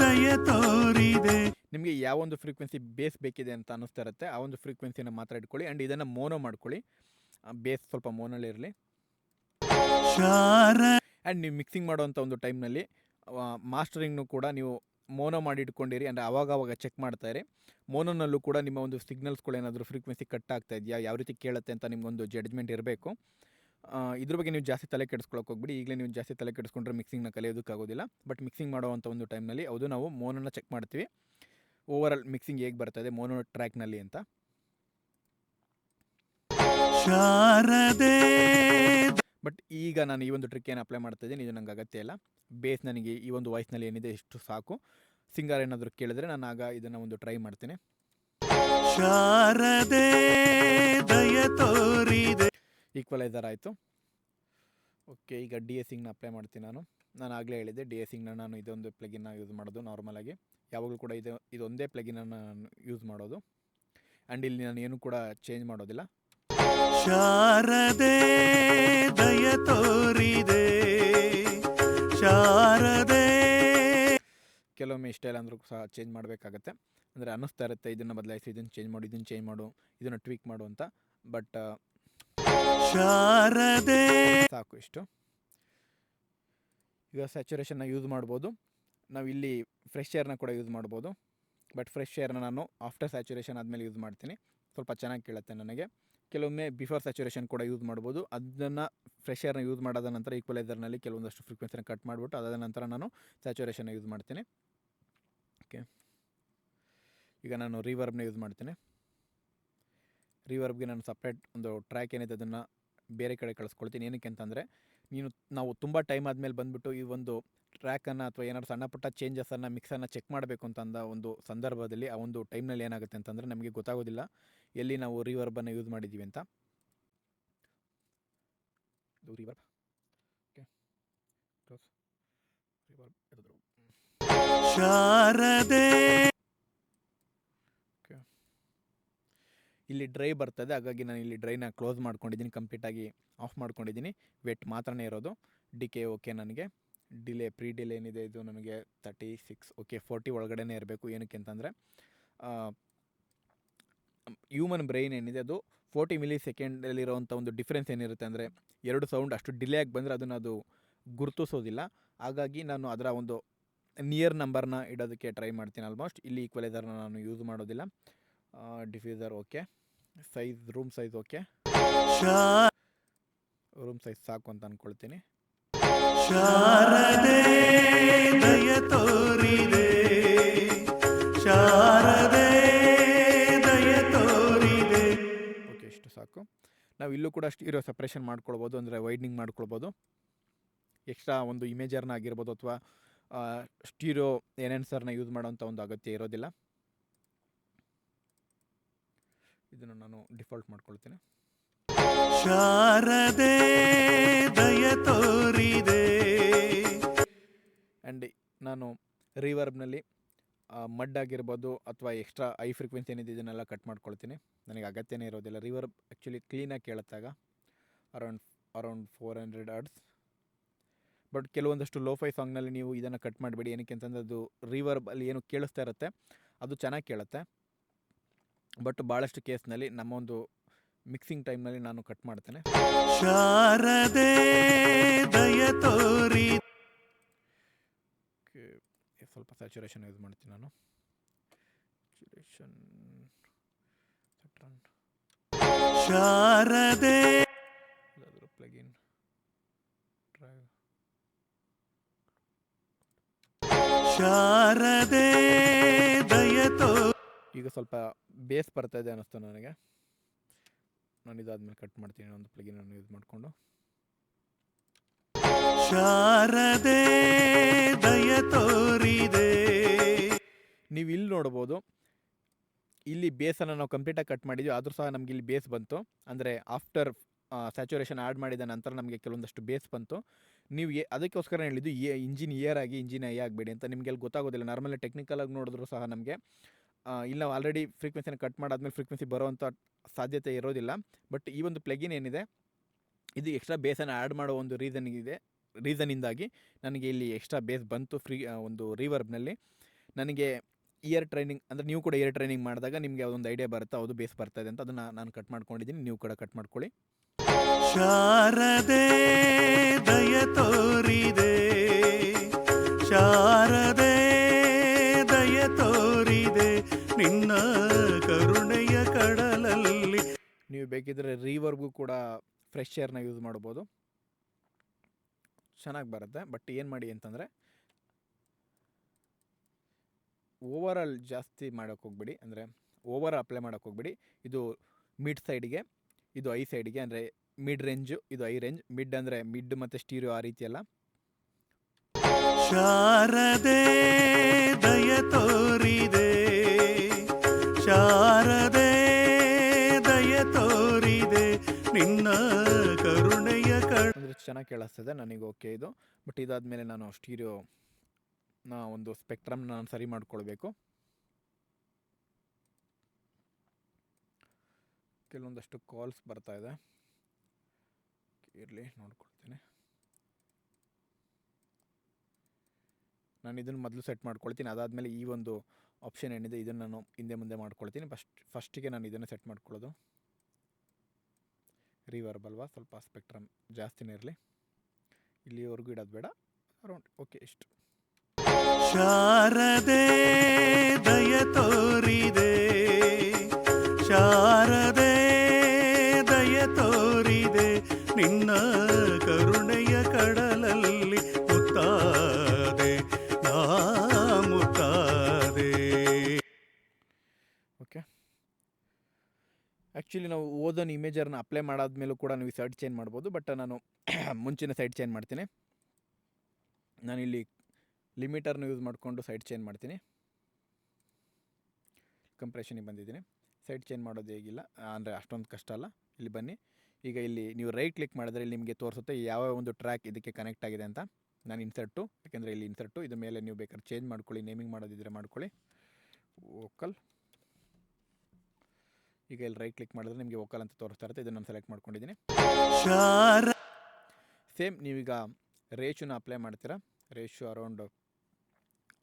ದಯ ತೋರಿದೆ. ನಿಮಗೆ ಯಾವ ಒಂದು ಫ್ರೀಕ್ವೆನ್ಸಿ ಬೇಸ್ ಬೇಕಿದೆ ಅಂತ ಅನ್ನಿಸ್ತಾ ಇರುತ್ತೆ, ಆ ಒಂದು ಫ್ರೀಕ್ವೆನ್ಸಿನ ಮಾತ್ರ ಇಟ್ಕೊಳ್ಳಿ. ಆ್ಯಂಡ್ ಇದನ್ನು ಮೋನೋ ಮಾಡ್ಕೊಳ್ಳಿ, ಬೇಸ್ ಸ್ವಲ್ಪ ಮೋನಲ್ಲಿ ಇರಲಿ. ಆ್ಯಂಡ್ ನೀವು ಮಿಕ್ಸಿಂಗ್ ಮಾಡುವಂಥ ಒಂದು ಟೈಮ್ನಲ್ಲಿ ಮಾಸ್ಟರಿಂಗ್ನು ಕೂಡ ನೀವು ಮೋನೋ ಮಾಡಿ ಇಟ್ಕೊಂಡಿರಿ, ಅಂದರೆ ಆವಾಗವಾಗ ಚೆಕ್ ಮಾಡ್ತಾಯಿರಿ. ಮೋನೋನಲ್ಲೂ ಕೂಡ ನಿಮ್ಮ ಒಂದು ಸಿಗ್ನಲ್ಸ್ಗಳು ಏನಾದರೂ ಫ್ರೀಕ್ವೆನ್ಸಿ ಕಟ್ ಆಗ್ತಾ ಇದೆಯಾ, ಯಾವ ರೀತಿ ಕೇಳುತ್ತೆ ಅಂತ ನಿಮಗೊಂದು ಜಡ್ಜ್ಮೆಂಟ್ ಇರಬೇಕು. ಇದ್ರ ಬಗ್ಗೆ ನೀವು ಜಾಸ್ತಿ ತಲೆ ಕೆಡಿಸ್ಕೊಳಕ್ಕೆ ಹೋಗ್ಬಿಡಿ. ಈಗಲೇ ನೀವು ಜಾಸ್ತಿ ತಲೆ ಕೆಡಿಸ್ಕೊಂಡ್ರೆ ಮಿಕ್ಸಿಂಗ್ನ ಕಲಿಯೋದಕ್ಕಾಗೋದಿಲ್ಲ. ಬಟ್ ಮಿಕ್ಸಿಂಗ್ ಮಾಡುವಂಥ ಒಂದು ಟೈಮ್ನಲ್ಲಿ ಅದು ನಾವು ಮೋನೋನ ಚೆಕ್ ಮಾಡ್ತೀವಿ, ಓವರಾಲ್ ಮಿಕ್ಸಿಂಗ್ ಹೇಗೆ ಬರ್ತದೆ ಮೋನೋ ಟ್ರ್ಯಾಕ್ನಲ್ಲಿ ಅಂತ. ಶಾರದೆ. ಬಟ್ ಈಗ ನಾನು ಈ ಒಂದು ಟ್ರಿಕ್ ಏನು ಅಪ್ಲೈ ಮಾಡ್ತಾ ಇದ್ದೀನಿ, ಇದು ನನಗೆ ಅಗತ್ಯ ಇಲ್ಲ. ಬೇಸ್ ನನಗೆ ಈ ಒಂದು ವಾಯ್ಸ್ನಲ್ಲಿ ಏನಿದೆ ಇಷ್ಟು ಸಾಕು. ಸಿಂಗರ್ ಏನಾದರೂ ಕೇಳಿದ್ರೆ ನಾನು ಆಗ ಇದನ್ನು ಒಂದು ಟ್ರೈ ಮಾಡ್ತೀನಿ. ಶಾರದೆ ದಯ ತೋರಿದೆ. ಈಕ್ವಲೈಸರ್ ಆಯಿತು. ಓಕೆ, ಈಗ ಡಿ ಎಸಿಂಗ್ನ ಅಪ್ಲೈ ಮಾಡ್ತೀನಿ ನಾನು ಆಗಲೇ ಹೇಳಿದ್ದೆ, ಡಿ ಎಸಿಂಗ್ನ ನಾನು ಇದೊಂದು ಪ್ಲಗಿನ್ನ ಯೂಸ್ ಮಾಡೋದು ನಾರ್ಮಲಾಗಿ. ಯಾವಾಗಲೂ ಕೂಡ ಇದೊಂದೇ ಪ್ಲಗಿನನ್ನು ನಾನು ಯೂಸ್ ಮಾಡೋದು. ಆ್ಯಂಡ್ ಇಲ್ಲಿ ನಾನು ಏನು ಕೂಡ ಚೇಂಜ್ ಮಾಡೋದಿಲ್ಲ. ಶಾರದೆ ದಯ ತೋರಿದೆ, ಶಾರದೆ. ಕೆಲವೊಮ್ಮೆ ಇಷ್ಟ ಇಲ್ಲ ಅಂದರೂ ಸಹ ಚೇಂಜ್ ಮಾಡಬೇಕಾಗತ್ತೆ. ಅಂದರೆ ಅನ್ನಿಸ್ತಾ ಇರುತ್ತೆ ಇದನ್ನು ಬದಲಾಯಿಸಿ, ಇದನ್ನು ಚೇಂಜ್ ಮಾಡು, ಇದನ್ನು ಚೇಂಜ್ ಮಾಡು, ಇದನ್ನು ಟ್ವೀಕ್ ಮಾಡು ಅಂತ. ಬಟ್ ಶಾರದೆ ಸಾಕು ಇಷ್ಟು. ಈಗ ಸ್ಯಾಚುರೇಷನ್ನ ಯೂಸ್ ಮಾಡ್ಬೋದು. ನಾವು ಇಲ್ಲಿ ಫ್ರೆಶ್ ಏರ್ನ ಕೂಡ ಯೂಸ್ ಮಾಡ್ಬೋದು. ಬಟ್ ಫ್ರೆಶ್ ಏರ್ನ ನಾನು ಆಫ್ಟರ್ ಸ್ಯಾಚುರೇಷನ್ ಆದಮೇಲೆ ಯೂಸ್ ಮಾಡ್ತೀನಿ, ಸ್ವಲ್ಪ ಚೆನ್ನಾಗಿ ಕೇಳುತ್ತೆ ನನಗೆ. ಕೆಲವೊಮ್ಮೆ ಬಿಫೋರ್ ಸ್ಯಾಚುರೇಷನ್ ಕೂಡ ಯೂಸ್ ಮಾಡ್ಬೋದು. ಅದನ್ನು ಫ್ರೆಶ್ ಏರ್ನ ಯೂಸ್ ಮಾಡಾದ ನಂತರ ಈಕ್ವಲೈಸರ್ನಲ್ಲಿ ಕೆಲವೊಂದಷ್ಟು ಫ್ರೀಕ್ವೆನ್ಸಿನ ಕಟ್ ಮಾಡಿಬಿಟ್ಟು ಅದಾದ ನಂತರ ನಾನು ಸ್ಯಾಚುರೇಷನ್ನ ಯೂಸ್ ಮಾಡ್ತೀನಿ. ಓಕೆ, ಈಗ ನಾನು ರಿವರ್ಬ್ನ ಯೂಸ್ ಮಾಡ್ತೀನಿ. ರಿವರ್ಬ್ಗೆ ನಾನು ಸಪ್ರೇಟ್ ಒಂದು ಟ್ರ್ಯಾಕ್ ಏನಿದೆ ಅದನ್ನು ಬೇರೆ ಕಡೆ ಕಳಿಸ್ಕೊಳ್ತೀನಿ. ಏನಕ್ಕೆ ಅಂತಂದರೆ, ನಾವು ತುಂಬ ಟೈಮ್ ಆದಮೇಲೆ ಬಂದುಬಿಟ್ಟು ಈ ಒಂದು ಟ್ರ್ಯಾಕನ್ನು ಅಥವಾ ಏನಾದ್ರು ಸಣ್ಣ ಪುಟ್ಟ ಚೇಂಜಸನ್ನು ಮಿಕ್ಸನ್ನು ಚೆಕ್ ಮಾಡಬೇಕು ಅಂತಂದ ಒಂದು ಸಂದರ್ಭದಲ್ಲಿ ಆ ಒಂದು ಟೈಮ್ನಲ್ಲಿ ಏನಾಗುತ್ತೆ ಅಂತಂದರೆ ನಮಗೆ ಗೊತ್ತಾಗೋದಿಲ್ಲ ಎಲ್ಲಿ ನಾವು ರಿವರ್ಬನ್ನು ಯೂಸ್ ಮಾಡಿದ್ದೀವಿ ಅಂತ. ಇದು ರಿವರ್ಬ್. ಓಕೆ, ರಿವರ್ಬ್ ಶಾರದೆ. ಓಕೆ, ಇಲ್ಲಿ ಡ್ರೈ ಬರ್ತದೆ, ಹಾಗಾಗಿ ನಾನು ಇಲ್ಲಿ ಡ್ರೈನ ಕ್ಲೋಸ್ ಮಾಡ್ಕೊಂಡಿದ್ದೀನಿ, ಕಂಪ್ಲೀಟಾಗಿ ಆಫ್ ಮಾಡ್ಕೊಂಡಿದ್ದೀನಿ. ವೆಟ್ ಮಾತ್ರನೇ ಇರೋದು. ಡಿಕೆ ಓಕೆ, ನನಗೆ ಪ್ರೀ ಡಿಲೇ ಏನಿದೆ ಇದು ನನಗೆ 36, ಓಕೆ 40 ಒಳಗಡೆನೇ ಇರಬೇಕು. ಏನಕ್ಕೆ ಅಂತಂದರೆ ಹ್ಯೂಮನ್ ಬ್ರೈನ್ ಏನಿದೆ ಅದು 40 ಮಿಲಿ ಸೆಕೆಂಡಲ್ಲಿರೋವಂಥ ಒಂದು ಡಿಫ್ರೆನ್ಸ್ ಏನಿರುತ್ತೆ ಅಂದರೆ, ಎರಡು ಸೌಂಡ್ ಅಷ್ಟು ಡಿಲೇ ಆಗಿ ಬಂದರೆ ಅದು ಗುರುತಿಸೋದಿಲ್ಲ. ಹಾಗಾಗಿ ನಾನು ಅದರ ಒಂದು ನಿಯರ್ ನಂಬರ್ನ ಇಡೋದಕ್ಕೆ ಟ್ರೈ ಮಾಡ್ತೀನಿ. ಆಲ್ಮೋಸ್ಟ್ ಇಲ್ಲಿ ಈಕ್ವಲೈಸರ್ನ ನಾನು ಯೂಸ್ ಮಾಡೋದಿಲ್ಲ. Diffuser okay, size room size okay, room size ಸಾಕು ಅಂತ ಅಂದ್ಕೊಳ್ತೀನಿ. ಶಾರದೆ ದಯ ತೋರಿದೆ, ಶಾರದೆ ದಯ ತೋರಿದೆ. ಓಕೆ, ಇಷ್ಟು ಸಾಕು. ನಾವು ಇಲ್ಲೂ ಕೂಡ ಸ್ಟೀರಿಯೋ ಸಪ್ರೇಷನ್ ಮಾಡ್ಕೊಳ್ಬೋದು, ಅಂದರೆ ವೈಡ್ನಿಂಗ್ ಮಾಡ್ಕೊಳ್ಬೋದು. ಎಕ್ಸ್ಟ್ರಾ ಒಂದು ಇಮೇಜರ್ನ ಆಗಿರ್ಬೋದು ಅಥವಾ ಸ್ಟೀರಿಯೋ ಎನ್ಹ್ಯಾನ್ಸರ್ನ ಯೂಸ್ ಮಾಡೋಂಥ ಒಂದು ಅಗತ್ಯ ಇರೋದಿಲ್ಲ. ಇದನ್ನು ನಾನು ಡಿಫಾಲ್ಟ್ ಮಾಡ್ಕೊಳ್ತೀನಿ. ಶಾರದೆ ದಯ ತೋರಿದೆ. ಆ್ಯಂಡ್ ನಾನು ರಿವರ್ಬ್ನಲ್ಲಿ ಮಡ್ ಆಗಿರ್ಬೋದು ಅಥವಾ ಎಕ್ಸ್ಟ್ರಾ ಐ ಫ್ರೀಕ್ವೆನ್ಸಿ ಏನಿದೆ ಇದನ್ನೆಲ್ಲ ಕಟ್ ಮಾಡ್ಕೊಳ್ತೀನಿ. ನನಗೆ ಅಗತ್ಯನೇ ಇರೋದಿಲ್ಲ. ರಿವರ್ಬ್ ಆ್ಯಕ್ಚುಲಿ ಕ್ಲೀನಾಗಿ ಕೇಳುತ್ತಾಗ ಅರೌಂಡ್ ಅರೌಂಡ್ 400 ಹರ್ಟ್ಸ್. ಬಟ್ ಕೆಲವೊಂದಷ್ಟು ಲೋಫೈ ಸಾಂಗ್ನಲ್ಲಿ ನೀವು ಇದನ್ನು ಕಟ್ ಮಾಡಬೇಡಿ. ಏನಕ್ಕೆ ಅಂತಂದರೆ ಅದು ರಿವರ್ಬಲ್ಲಿ ಏನು ಕೇಳಿಸ್ತಾ ಇರುತ್ತೆ ಅದು ಚೆನ್ನಾಗಿ ಕೇಳುತ್ತೆ. ಬಟ್ ಭಾಳಷ್ಟು ಕೇಸ್ನಲ್ಲಿ ನಮ್ಮ ಒಂದು ಮಿಕ್ಸಿಂಗ್ ಟೈಮ್ನಲ್ಲಿ ನಾನು ಕಟ್ ಮಾಡ್ತೇನೆ. ಶಾರದೆ ದಯ ತೋರಿ ಸ್ವಲ್ಪ ಸ್ಯಾಚುರೇಷನ್ ಯೂಸ್ ಮಾಡ್ತೀನಿ ನಾನು. ಸ್ಯಾಚುರೇಷನ್ ಶಾರದೆ ಪ್ಲಗಿನ್ ಡ್ರೈವ್. ಶಾರದೆ ದಯ ಈಗ ಸ್ವಲ್ಪ ಬೇಸ್ ಬರ್ತಾ ಇದೆ ಅನ್ನಿಸ್ತು ನನಗೆ. ನಾನು ಇದಾದ್ಮೇಲೆ ಕಟ್ ಮಾಡ್ತೀನಿ ಒಂದು ಪ್ಲಗಿನ್ ಅನ್ನು ಯೂಸ್ ಮಾಡಿಕೊಂಡು. ಶಾರದೆ ದಯ ತೋರಿದೆ. ನೀವು ಇಲ್ಲಿ ನೋಡ್ಬೋದು, ಇಲ್ಲಿ ಬೇಸನ್ನು ನಾವು ಕಂಪ್ಲೀಟಾಗಿ ಕಟ್ ಮಾಡಿದ್ವಿ, ಆದರೂ ಸಹ ನಮಗೆ ಇಲ್ಲಿ ಬೇಸ್ ಬಂತು. ಅಂದರೆ ಆಫ್ಟರ್ ಸ್ಯಾಚುರೇಷನ್ ಆ್ಯಡ್ ಮಾಡಿದ ನಂತರ ನಮಗೆ ಕೆಲವೊಂದಷ್ಟು ಬೇಸ್ ಬಂತು. ನೀವು ಅದಕ್ಕೋಸ್ಕರ ಹೇಳಿದ್ದು ಇಂಜಿನ್ ಇಯರ್ ಆಗಿ ಇಂಜಿನ್ ಐ ಆಗಬೇಡಿ ಅಂತ. ನಿಮಗೆ ಅಲ್ಲಿ ಗೊತ್ತಾಗೋದಿಲ್ಲ. ನಾರ್ಮಲಿ ಟೆಕ್ನಿಕಲಾಗಿ ನೋಡಿದ್ರು ಸಹ ನಮಗೆ ಇಲ್ಲಿ ನಾವು ಆಲ್ರೆಡಿ ಫ್ರೀಕ್ವೆನ್ಸಿನ ಕಟ್ ಮಾಡಾದ್ಮೇಲೆ ಫ್ರೀಕ್ವೆನ್ಸಿ ಬರೋವಂಥ ಸಾಧ್ಯತೆ ಇರೋದಿಲ್ಲ. ಬಟ್ ಈ ಒಂದು ಪ್ಲಗಿನ್ ಏನಿದೆ ಇದು ಎಕ್ಸ್ಟ್ರಾ ಬೇಸನ್ನು ಆ್ಯಡ್ ಮಾಡೋ ಒಂದು ರೀಸನಿಂದಾಗಿ ನನಗೆ ಇಲ್ಲಿ ಎಕ್ಸ್ಟ್ರಾ ಬೇಸ್ ಬಂತು ಒಂದು ರಿವರ್ಬ್ನಲ್ಲಿ. ನನಗೆ ಇಯರ್ ಟ್ರೈನಿಂಗ್ ಅಂದರೆ ನೀವು ಕೂಡ ಇಯರ್ ಟ್ರೈನಿಂಗ್ ಮಾಡಿದಾಗ ನಿಮಗೆ ಒಂದು ಐಡಿಯಾ ಬರುತ್ತೆ, ಅದು ಬೇಸ್ ಬರ್ತಾ ಇದೆ ಅಂತ. ಅದನ್ನು ನಾನು ಕಟ್ ಮಾಡ್ಕೊಂಡಿದ್ದೀನಿ, ನೀವು ಕೂಡ ಕಟ್ ಮಾಡ್ಕೊಳ್ಳಿ. ಶಾರದೆ ದಯ ತೋರಿದೆ. ಶಾರದೆ ದಯ ತೋರಿದೆ. ನಿನ್ನ ಕರುಣೆಯ ಕಡಲಲ್ಲಿ. ನೀವು ಬೇಕಿದ್ರೆ ರಿವರ್ಬ್ಗೂ ಕೂಡ ಫ್ರೆಶ್ ಏರ್ನ ಯೂಸ್ ಮಾಡ್ಬೋದು, ಚೆನ್ನಾಗಿ ಬರುತ್ತೆ. ಬಟ್ ಏನು ಮಾಡಿ ಅಂತಂದರೆ ಓವರಾಲ್ ಜಾಸ್ತಿ ಮಾಡೋಕ್ಕೆ ಹೋಗ್ಬೇಡಿ, ಅಂದರೆ ಓವರ್ ಅಪ್ಲೈ ಮಾಡೋಕ್ಕೆ ಹೋಗ್ಬೇಡಿ. ಇದು ಮಿಡ್ ಸೈಡಿಗೆ, ಇದು ಐ ಸೈಡಿಗೆ, ಅಂದರೆ ಮಿಡ್ ರೇಂಜು, ಇದು ಐ ರೇಂಜ್. ಮಿಡ್ ಅಂದರೆ ಮಿಡ್ ಮತ್ತು ಸ್ಟೀರಿಯೋ ಆ ರೀತಿ ಅಲ್ಲ. ಶಾರದೆ ದಯ ತೋರಿದೆ. ಶಾರದೆ ದಯ ತೋರಿದೆ. ನಿನ್ನ ಕರುಣೆಯ ಅಂದರೆ ಚೆನ್ನಾಗಿ ಕೇಳಿಸ್ತದೆ ನನಗೆ, ಓಕೆ ಇದು. ಬಟ್ ಇದಾದಮೇಲೆ ನಾನು ಸ್ಟೀರಿಯೋ ಒಂದು ಸ್ಪೆಕ್ಟ್ರಮ್ನ ನಾನು ಸರಿ ಮಾಡ್ಕೊಳ್ಬೇಕು. ಕೆಲವೊಂದಷ್ಟು ಕಾಲ್ಸ್ ಬರ್ತಾ ಇದೆ, ಇರಲಿ ನೋಡ್ಕೊಳ್ತೀನಿ. ನಾನು ಇದನ್ನು ಮೊದಲು ಸೆಟ್ ಮಾಡ್ಕೊಳ್ತೀನಿ. ಅದಾದಮೇಲೆ ಈ ಒಂದು ಆಪ್ಷನ್ ಏನಿದೆ ಇದನ್ನು ನಾನು ಹಿಂದೆ ಮುಂದೆ ಮಾಡ್ಕೊಳ್ತೀನಿ. ಫಸ್ಟಿಗೆ ನಾನು ಇದನ್ನು ಸೆಟ್ ಮಾಡ್ಕೊಳ್ಳೋದು. ರಿವರ್ಬ್ ಅಲ್ವಾ, ಸ್ವಲ್ಪ ಸ್ಪೆಕ್ಟ್ರಮ್ ಜಾಸ್ತಿನೇ ಇರಲಿ. ಇಲ್ಲಿವರೆಗೂ ಇಡೋದು ಬೇಡ, ಅರೌಂಡ್ ಓಕೆ ಇಷ್ಟು. ಶಾರದೆ ದಯ ತೋರಿದೆ. ಶಾರದೆ ದಯ ತೋರಿದೆ. ನಿನ್ನ ಕರುಣೆಯ ಕಡಲಲ್ಲಿ ಮುತ್ತಾದೆ ನಾ ಮುತ್ತಾದೆ. ಓಕೆ, ಆ್ಯಕ್ಚುಲಿ ನಾವು ಓದೋನ್ ಇಮೇಜರ್ನ ಅಪ್ಲೈ ಮಾಡಾದ್ಮೇಲೂ ಕೂಡ ನೀವು ಸೈಡ್ ಚೇಂಜ್ ಮಾಡ್ಬೋದು. ಬಟ್ ನಾನು ಮುಂಚಿನ ಸೈಡ್ ಚೇಂಜ್ ಮಾಡ್ತೀನಿ. ನಾನಿಲ್ಲಿ ಲಿಮಿಟರ್ನ ಯೂಸ್ ಮಾಡಿಕೊಂಡು ಸೈಡ್ ಚೇಂಜ್ ಮಾಡ್ತೀನಿ. ಕಂಪ್ರೆಷನಿಗೆ ಬಂದಿದ್ದೀನಿ. ಸೈಡ್ ಚೇಂಜ್ ಮಾಡೋದು ಹೇಗಿಲ್ಲ, ಅಂದರೆ ಅಷ್ಟೊಂದು ಕಷ್ಟ ಅಲ್ಲ. ಇಲ್ಲಿ ಬನ್ನಿ. ಈಗ ಇಲ್ಲಿ ನೀವು ರೈಟ್ ಕ್ಲಿಕ್ ಮಾಡಿದ್ರೆ ಇಲ್ಲಿ ನಿಮಗೆ ತೋರಿಸುತ್ತೆ ಯಾವ ಒಂದು ಟ್ರ್ಯಾಕ್ ಇದಕ್ಕೆ ಕನೆಕ್ಟ್ ಆಗಿದೆ ಅಂತ. ನಾನು ಇನ್ಸರ್ಟು, ಯಾಕೆಂದರೆ ಇಲ್ಲಿ ಇನ್ಸರ್ಟು, ಇದು ಮೇಲೆ ನೀವು ಬೇಕಾದ್ರೆ ಚೇಂಜ್ ಮಾಡ್ಕೊಳ್ಳಿ, ನೇಮಿಂಗ್ ಮಾಡೋದಿದ್ರೆ ಮಾಡ್ಕೊಳ್ಳಿ. ವೋಕಲ್. ಈಗ ಇಲ್ಲಿ ರೈಟ್ ಕ್ಲಿಕ್ ಮಾಡಿದ್ರೆ ನಿಮಗೆ ವೋಕಲ್ ಅಂತ ತೋರಿಸ್ತಾ ಇರುತ್ತೆ. ಇದನ್ನು ನಾನು ಸೆಲೆಕ್ಟ್ ಮಾಡ್ಕೊಂಡಿದ್ದೀನಿ. ಸೇಮ್ ನೀವೀಗ ರೇಷನ್ನ ಅಪ್ಲೈ ಮಾಡ್ತೀರಾ. ರೇಷು ಅರೌಂಡ್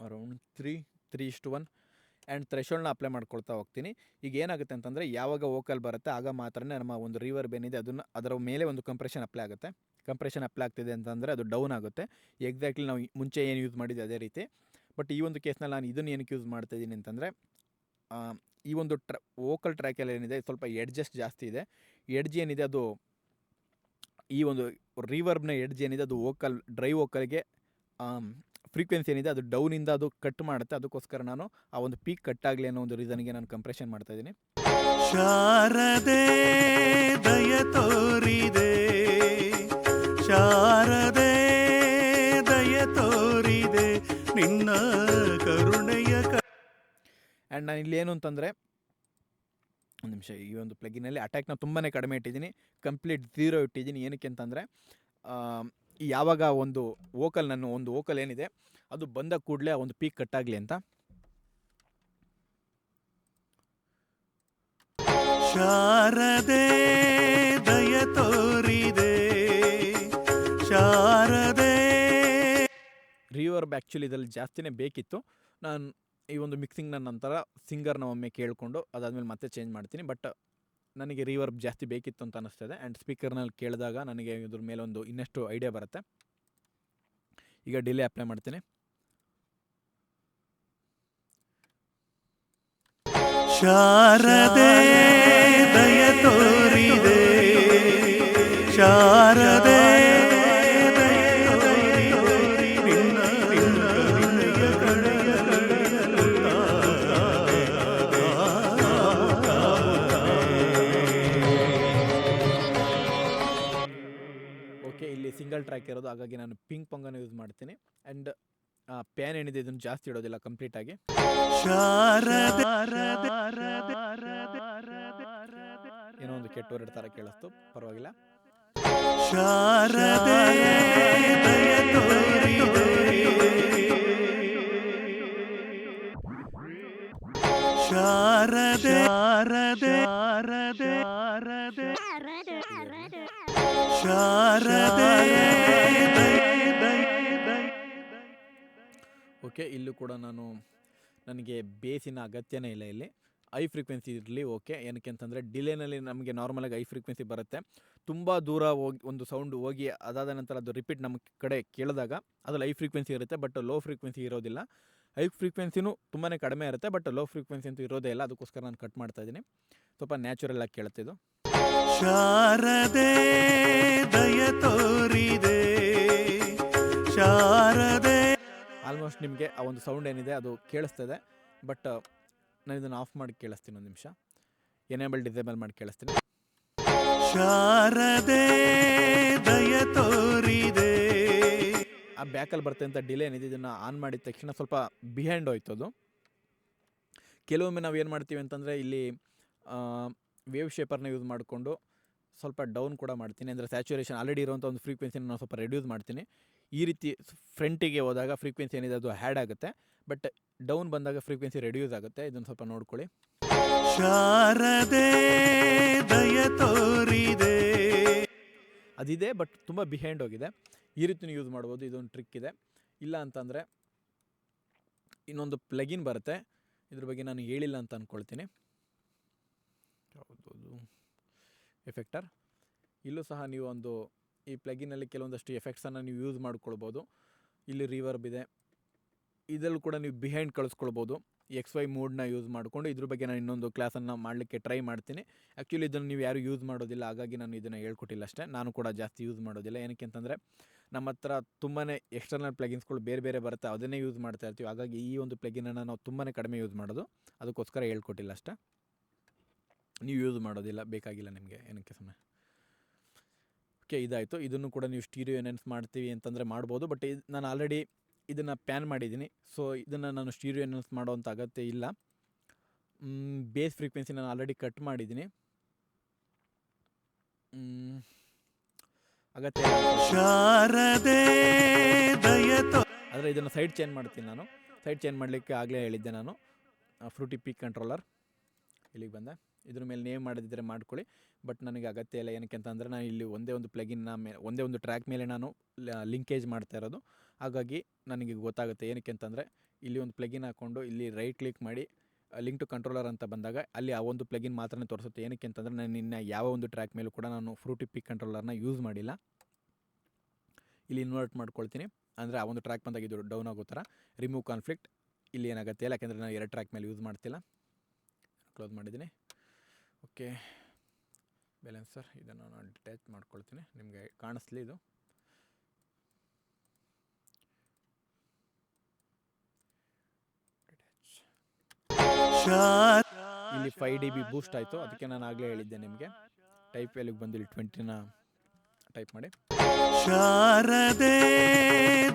3:1 ಆ್ಯಂಡ್ ಥ್ರೆಶೋಲ್ಡ್ನ ಅಪ್ಲೈ ಮಾಡ್ಕೊಳ್ತಾ ಹೋಗ್ತೀನಿ. ಈಗ ಏನಾಗುತ್ತೆ ಅಂತಂದರೆ ಯಾವಾಗ ವೋಕಲ್ ಬರುತ್ತೆ ಆಗ ಮಾತ್ರ ನಮ್ಮ ಒಂದು ರಿವರ್ಬ್ ಏನಿದೆ ಅದರ ಮೇಲೆ ಒಂದು ಕಂಪ್ರೆಷನ್ ಅಪ್ಲೈ ಆಗುತ್ತೆ. ಕಂಪ್ರೆಷನ್ ಅಪ್ಲೈ ಆಗ್ತಿದೆ ಅಂತಂದರೆ ಅದು ಡೌನ್ ಆಗುತ್ತೆ. ಎಕ್ಸಾಕ್ಟ್ಲಿ ನಾವು ಮುಂಚೆ ಏನು ಯೂಸ್ ಮಾಡಿದ್ದೆ ಅದೇ ರೀತಿ. ಬಟ್ ಈ ಒಂದು ಕೇಸ್ನಲ್ಲಿ ನಾನು ಇದನ್ನು ಏನಕ್ಕೆ ಯೂಸ್ ಮಾಡ್ತಾಯಿದ್ದೀನಿ ಅಂತಂದರೆ ಈ ಒಂದು ವೋಕಲ್ ಟ್ರ್ಯಾಕಲ್ಲಿ ಏನಿದೆ ಸ್ವಲ್ಪ ಎಡ್ಜಸ್ ಜಾಸ್ತಿ ಇದೆ. ಎಡ್ಜ್ ಏನಿದೆ ಅದು ಈ ಒಂದು ರಿವರ್ಬ್ನ ಎಡ್ಜ್ ಏನಿದೆ ಅದು ಡ್ರೈ ವೋಕಲ್ಗೆ ಫ್ರೀಕ್ವೆನ್ಸಿ ಏನಿದೆ ಅದು ಡೌನಿಂದ ಅದು ಕಟ್ ಮಾಡುತ್ತೆ. ಅದಕ್ಕೋಸ್ಕರ ನಾನು ಆ ಒಂದು ಪೀಕ್ ಕಟ್ ಆಗಲಿ ಅನ್ನೋ ಒಂದು ರೀಸನ್ಗೆ ನಾನು ಕಂಪ್ರೆಷನ್ ಮಾಡ್ತಾಯಿದ್ದೀನಿ. ಶಾರದೆ ದಯ ತೋರಿದೆ. ಶಾರದೆ ದಯ ತೋರಿದೆ. ನಿನ್ನ ಕರುಣೆಯ ಆ್ಯಂಡ್ ನಾನು ಇಲ್ಲಿ ಏನು ಅಂತಂದರೆ ಒಂದು ನಿಮಿಷ, ಈ ಒಂದು ಪ್ಲಗಿನಲ್ಲಿ ಅಟ್ಯಾಕ್ನ ತುಂಬಾ ಕಡಿಮೆ ಇಟ್ಟಿದ್ದೀನಿ. ಕಂಪ್ಲೀಟ್ 0 ಇಟ್ಟಿದ್ದೀನಿ. ಏನಕ್ಕೆ ಅಂತಂದರೆ ಯಾವಾಗ ಒಂದು ವೋಕಲ್ ಏನಿದೆ ಅದು ಬಂದ ಕೂಡಲೇ ಒಂದು ಪೀಕ್ ಕಟ್ಟಾಗಲಿ ಅಂತ. ಶಾರದೆ ದಯ ತೋರಿದೆ. ಶಾರದೆ ರಿವರ್ಬ್ ಆ್ಯಕ್ಚುಲಿ ಇದರಲ್ಲಿ ಜಾಸ್ತಿನೇ ಬೇಕಿತ್ತು. ನಾನು ಈ ಒಂದು ಮಿಕ್ಸಿಂಗ್ನ ನಂತರ ಸಿಂಗರ್ನ ಒಮ್ಮೆ ಕೇಳಿಕೊಂಡು ಅದಾದಮೇಲೆ ಮತ್ತೆ ಚೇಂಜ್ ಮಾಡ್ತೀನಿ. ಬಟ್ ನನಗೆ ರಿವರ್ಬ್ ಜಾಸ್ತಿ ಬೇಕಿತ್ತು ಅಂತ ಅನ್ನಿಸ್ತದೆ. ಆ್ಯಂಡ್ ಸ್ಪೀಕರ್ನಲ್ಲಿ ಕೇಳಿದಾಗ ನನಗೆ ಇದ್ರ ಮೇಲೆ ಒಂದು ಇನ್ನಷ್ಟು ಐಡಿಯಾ ಬರುತ್ತೆ. ಈಗ ಡಿಲೇ ಅಪ್ಲೈ ಮಾಡ್ತೀನಿ. ಶಾರದೆ ದಯ ತೋರಿದೆ, ಶಾರದೆ ದಯ ತೋರಿದೆ, ನಿನ್ನ ಕರುಣೆಯ ಓಕೆ, ಇಲ್ಲಿ ಸಿಂಗಲ್ ಟ್ರ್ಯಾಕ್ ಇರೋದು, ಹಾಗಾಗಿ ನಾನು ಪಿಂಗ್ ಪೊಂಗನ್ನು ಯೂಸ್ ಮಾಡ್ತೀನಿ. ಆ್ಯಂಡ್ ಪ್ಯಾನ್ ಏನಿದೆ ಇದನ್ನು ಜಾಸ್ತಿ ಇಡೋದಿಲ್ಲ ಕಂಪ್ಲೀಟಾಗಿ. ಶಾರದೆ ಏನೋ ಒಂದು ಕೆಟ್ಟ ವರ್ಡ್ ಥರ ಕೇಳಿಸ್ತು, ಪರವಾಗಿಲ್ಲ. ಶಾರದೆ ದಯ ತೋರಿದೆ, ಶಾರದೆ ಶಾರದೆ ಓಕೆ, ಇಲ್ಲೂ ಕೂಡ ನನಗೆ ಬೇಸಿನ ಅಗತ್ಯನೇ ಇಲ್ಲ. ಇಲ್ಲಿ ಐ ಫ್ರೀಕ್ವೆನ್ಸಿ ಇರಲಿ. ಓಕೆ, ಏನಕ್ಕೆ ಅಂತಂದರೆ ಡಿಲೇನಲ್ಲಿ ನಮಗೆ ನಾರ್ಮಲಾಗಿ ಐ ಫ್ರೀಕ್ವೆನ್ಸಿ ಬರುತ್ತೆ. ತುಂಬ ದೂರ ಹೋಗಿ ಒಂದು ಸೌಂಡ್ ಹೋಗಿ ಅದಾದ ನಂತರ ಅದು ರಿಪೀಟ್ ನಮ್ಮ ಕಡೆ ಕೇಳಿದಾಗ ಅದ್ರಲ್ಲಿ ಐ ಫ್ರೀಕ್ವೆನ್ಸಿ ಇರುತ್ತೆ, ಬಟ್ ಲೋ ಫ್ರೀಕ್ವೆನ್ಸಿ ಇರೋದಿಲ್ಲ. ಐ ಫ್ರೀಕ್ವೆನ್ಸಿನೂ ತುಂಬಾ ಕಡಿಮೆ ಇರುತ್ತೆ, ಬಟ್ ಲೋ ಫ್ರೀಕ್ವೆನ್ಸಿ ಅಂತೂ ಇರೋದೇ ಇಲ್ಲ. ಅದಕ್ಕೋಸ್ಕರ ನಾನು ಕಟ್ ಮಾಡ್ತಾ ಇದ್ದೀನಿ. ಸ್ವಲ್ಪ ನ್ಯಾಚುರಲ್ ಆಗಿ ಕೇಳುತ್ತಿದ್ದು. ಶಾರದೆ ದಯ ತೋರಿದೆ, ಶಾರದೆ ಆಲ್ಮೋಸ್ಟ್ ನಿಮಗೆ ಆ ಒಂದು ಸೌಂಡ್ ಏನಿದೆ ಅದು ಕೇಳಿಸ್ತದೆ. ಬಟ್ ನಾನು ಇದನ್ನು ಆಫ್ ಮಾಡಿ ಕೇಳಿಸ್ತೀನಿ. ಒಂದು ನಿಮಿಷ ಎನೇಬಲ್ ಡಿಸೇಬಲ್ ಮಾಡಿ ಕೇಳಿಸ್ತೀನಿ. ಶಾರದೆ ದಯ ತೋರಿದೆ, ಆ ಬ್ಯಾಕಲ್ಲಿ ಬರುತ್ತೆ ಅಂತ ಡಿಲೇ ಏನಿದೆ ಇದನ್ನು ಆನ್ ಮಾಡಿದ ತಕ್ಷಣ ಸ್ವಲ್ಪ ಬಿಹೈಂಡ್ ಹೋಯ್ತು ಅದು. ಕೆಲವೊಮ್ಮೆ ನಾವು ಏನು ಮಾಡ್ತೀವಿ ಅಂತಂದರೆ ಇಲ್ಲಿ ವೇವ್ ಶೇಪರ್ನ ಯೂಸ್ ಮಾಡಿಕೊಂಡು ಸ್ವಲ್ಪ ಡೌನ್ ಕೂಡ ಮಾಡ್ತೀನಿ. ಅಂದರೆ ಸ್ಯಾಚುರೇಷನ್ ಆಲ್ರೆಡಿ ಇರುವಂಥ ಒಂದು ಫ್ರೀಕ್ವೆನ್ಸಿನ ನಾನು ಸ್ವಲ್ಪ ರೆಡ್ಯೂಸ್ ಮಾಡ್ತೀನಿ. ಈ ರೀತಿ ಫ್ರಂಟಿಗೆ ಹೋದಾಗ ಫ್ರೀಕ್ವೆನ್ಸಿ ಏನಿದೆ ಅದು ಹ್ಯಾಡ್ ಆಗುತ್ತೆ, ಬಟ್ ಡೌನ್ ಬಂದಾಗ ಫ್ರೀಕ್ವೆನ್ಸಿ ರೆಡ್ಯೂಸ್ ಆಗುತ್ತೆ. ಇದನ್ನು ಸ್ವಲ್ಪ ನೋಡ್ಕೊಳ್ಳಿ. ಶಾರದೆ ದಯ ತೋರಿದೆ, ಅದಿದೆ ಬಟ್ ತುಂಬ ಬಿಹೈಂಡ್ ಹೋಗಿದೆ. ಈ ರೀತಿಯೂ ಯೂಸ್ ಮಾಡ್ಬೋದು. ಇದೊಂದು ಟ್ರಿಕ್ ಇದೆ. ಇಲ್ಲ ಅಂತಂದರೆ ಇನ್ನೊಂದು ಪ್ಲಗಿನ್ ಬರುತ್ತೆ, ಇದ್ರ ಬಗ್ಗೆ ನಾನು ಹೇಳಿಲ್ಲ ಅಂತ ಅಂದ್ಕೊಳ್ತೀನಿ. ಯಾವುದು ಎಫೆಕ್ಟರ್. ಇಲ್ಲೂ ಸಹ ನೀವು ಈ ಪ್ಲಗಿನಲ್ಲಿ ಕೆಲವೊಂದಷ್ಟು ಎಫೆಕ್ಟ್ಸನ್ನು ನೀವು ಯೂಸ್ ಮಾಡ್ಕೊಳ್ಬೋದು. ಇಲ್ಲಿ ರಿವರ್ಬ್ ಇದೆ, ಇದರಲ್ಲೂ ಕೂಡ ನೀವು ಬಿಹೈಂಡ್ ಕಳಿಸ್ಕೊಳ್ಬೋದು. XY ಮೋಡ್ನ ಯೂಸ್ ಮಾಡಿಕೊಂಡು ಇದ್ರ ಬಗ್ಗೆ ನಾನು ಇನ್ನೊಂದು ಕ್ಲಾಸನ್ನು ಮಾಡಲಿಕ್ಕೆ ಟ್ರೈ ಮಾಡ್ತೀನಿ. ಆ್ಯಕ್ಚುಲಿ ಇದನ್ನು ನೀವು ಯಾರು ಯೂಸ್ ಮಾಡೋದಿಲ್ಲ, ಹಾಗಾಗಿ ನಾನು ಇದನ್ನು ಹೇಳ್ಕೊಟ್ಟಿಲ್ಲ ಅಷ್ಟೇ. ನಾನು ಕೂಡ ಜಾಸ್ತಿ ಯೂಸ್ ಮಾಡೋದಿಲ್ಲ. ಏನಕ್ಕೆ ಅಂತಂದರೆ ನಮ್ಮ ಹತ್ರ ತುಂಬಾ ಎಕ್ಸ್ಟರ್ನಲ್ ಪ್ಲಗಿನ್ಸ್ಗಳು ಬೇರೆ ಬೇರೆ ಬರುತ್ತೆ, ಅದನ್ನೇ ಯೂಸ್ ಮಾಡ್ತಾ ಇರ್ತೀವಿ. ಹಾಗಾಗಿ ಈ ಒಂದು ಪ್ಲಗಿನನ್ನು ನಾವು ತುಂಬಾ ಕಡಿಮೆ ಯೂಸ್ ಮಾಡೋದು, ಅದಕ್ಕೋಸ್ಕರ ಹೇಳ್ಕೊಟ್ಟಿಲ್ಲ ಅಷ್ಟೇ. ನೀವು ಯೂಸ್ ಮಾಡೋದಿಲ್ಲ, ಬೇಕಾಗಿಲ್ಲ ನಿಮಗೆ, ಏನಕ್ಕೆ ಸುಮ್ಮನೆ. ಓಕೆ, ಇದಾಯಿತು. ಇದನ್ನು ಕೂಡ ನೀವು ಸ್ಟೀರಿಯೋ ಎನ್ಹಾನ್ಸ್ ಮಾಡ್ತೀವಿ ಅಂತಂದರೆ ಮಾಡ್ಬೋದು. ಬಟ್ ನಾನು ಆಲ್ರೆಡಿ ಇದನ್ನು ಪ್ಯಾನ್ ಮಾಡಿದ್ದೀನಿ, ಸೊ ಇದನ್ನು ನಾನು ಸ್ಟೀರಿಯೋ ಎನ್ಹಾನ್ಸ್ ಮಾಡೋವಂಥ ಅಗತ್ಯ ಇಲ್ಲ. ಬೇಸ್ ಫ್ರೀಕ್ವೆನ್ಸಿ ನಾನು ಆಲ್ರೆಡಿ ಕಟ್ ಮಾಡಿದ್ದೀನಿ, ಅಗತ್ಯ ಶಾರದೆ ದಯ ಆದರೆ ಇದನ್ನು ಸೈಡ್ ಚೇಂಜ್ ಮಾಡ್ತೀನಿ. ನಾನು ಸೈಡ್ ಚೇಂಜ್ ಮಾಡಲಿಕ್ಕೆ ಆಗಲೇ ಹೇಳಿದ್ದೆ ನಾನು. ಫ್ರೂಟಿ ಪೀಕ್ ಕಂಟ್ರೋಲರ್ ಇಲ್ಲಿಗೆ ಬಂದೆ. ಇದ್ರ ಮೇಲೆ ನೇಮ್ ಮಾಡೋದಿದ್ದರೆ ಮಾಡ್ಕೊಳ್ಳಿ, ಬಟ್ ನನಗೆ ಅಗತ್ಯ ಇಲ್ಲ. ಏನಕ್ಕೆ ಅಂತಂದರೆ ನಾನು ಇಲ್ಲಿ ಒಂದೇ ಒಂದು ಪ್ಲಗಿನ್ನ ಒಂದೇ ಒಂದು ಟ್ರ್ಯಾಕ್ ಮೇಲೆ ನಾನು ಲಿಂಕೇಜ್ ಮಾಡ್ತಾ ಇರೋದು. ಹಾಗಾಗಿ ನನಗೆ ಗೊತ್ತಾಗುತ್ತೆ. ಏನಕ್ಕೆ ಅಂತಂದರೆ ಇಲ್ಲಿ ಒಂದು ಪ್ಲಗಿನ್ ಹಾಕ್ಕೊಂಡು ಇಲ್ಲಿ ರೈಟ್ ಕ್ಲಿಕ್ ಮಾಡಿ ಲಿಂಕ್ ಟು ಕಂಟ್ರೋಲರ್ ಅಂತ ಬಂದಾಗ ಅಲ್ಲಿ ಆ ಒಂದು ಪ್ಲಗಿನ್ ಮಾತ್ರ ತೋರಿಸುತ್ತೆ. ಏನಕ್ಕೆ ಅಂತಂದರೆ ನಾನು ಇನ್ನು ಯಾವ ಒಂದು ಟ್ರ್ಯಾಕ್ ಮೇಲೂ ಕೂಡ ನಾನು ಫ್ರೂಟಿ ಪಿಕ್ ಕಂಟ್ರೋಲರ್ನ ಯೂಸ್ ಮಾಡಿಲ್ಲ. ಇಲ್ಲಿ ಇನ್ವರ್ಟ್ ಮಾಡ್ಕೊಳ್ತೀನಿ, ಅಂದರೆ ಆ ಒಂದು ಟ್ರ್ಯಾಕ್ ಬಂದಾಗ ಇದು ಡೌನ್ ಆಗೋ ಥರ. ರಿಮೂವ್ ಕಾನ್ಫ್ಲಿಕ್ಟ್ ಇಲ್ಲಿ ಏನಾಗುತ್ತೆ ಇಲ್ಲ, ಯಾಕೆಂದರೆ ನಾನು 2 ಟ್ರ್ಯಾಕ್ ಮೇಲೆ ಯೂಸ್ ಮಾಡ್ತಿಲ್ಲ. ಕ್ಲೋಸ್ ಮಾಡಿದ್ದೀನಿ. ಓಕೆ, ಬ್ಯಾಲೆನ್ಸರ್ ಇದನ್ನು ನಾನು ಡಿಟ್ಯಾಚ್ ಮಾಡ್ಕೊಳ್ತೀನಿ, ನಿಮಗೆ ಕಾಣಿಸ್ಲಿ ಇದು. ಇಲ್ಲಿ 5 dB ಬೂಸ್ಟ್ ಆಯಿತು. ಅದಕ್ಕೆ ನಾನು ಆಗಲೇ ಹೇಳಿದ್ದೆ ನಿಮಗೆ. ಟೈಪ್ ವ್ಯಾಲ್ಯೂಗೆ ಬಂದು ಇಲ್ಲಿ 20ನ ಟೈಪ್ ಮಾಡಿ. ಶಾರದೆ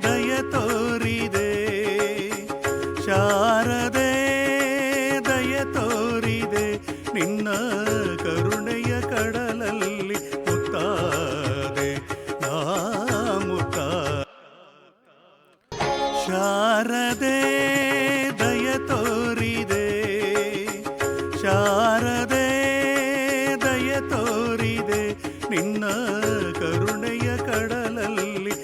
ದಯ ತೋರಿದೆ, ಶಾರದೆ ದಯ ತೋರಿದೆ, ನಿನ್ನ ಕರುಣೆಯ ಕಡಲಲ್ಲಿ ಮುತ್ತಾದೆ ನಾ ಮುತ್ತ. ಶಾರದೆ ದಯ ತೋರಿದೆ, ಶಾರದೆ ದಯ ತೋರಿದೆ, ನಿನ್ನ ಕರುಣೆಯ ಕಡಲಲ್ಲಿ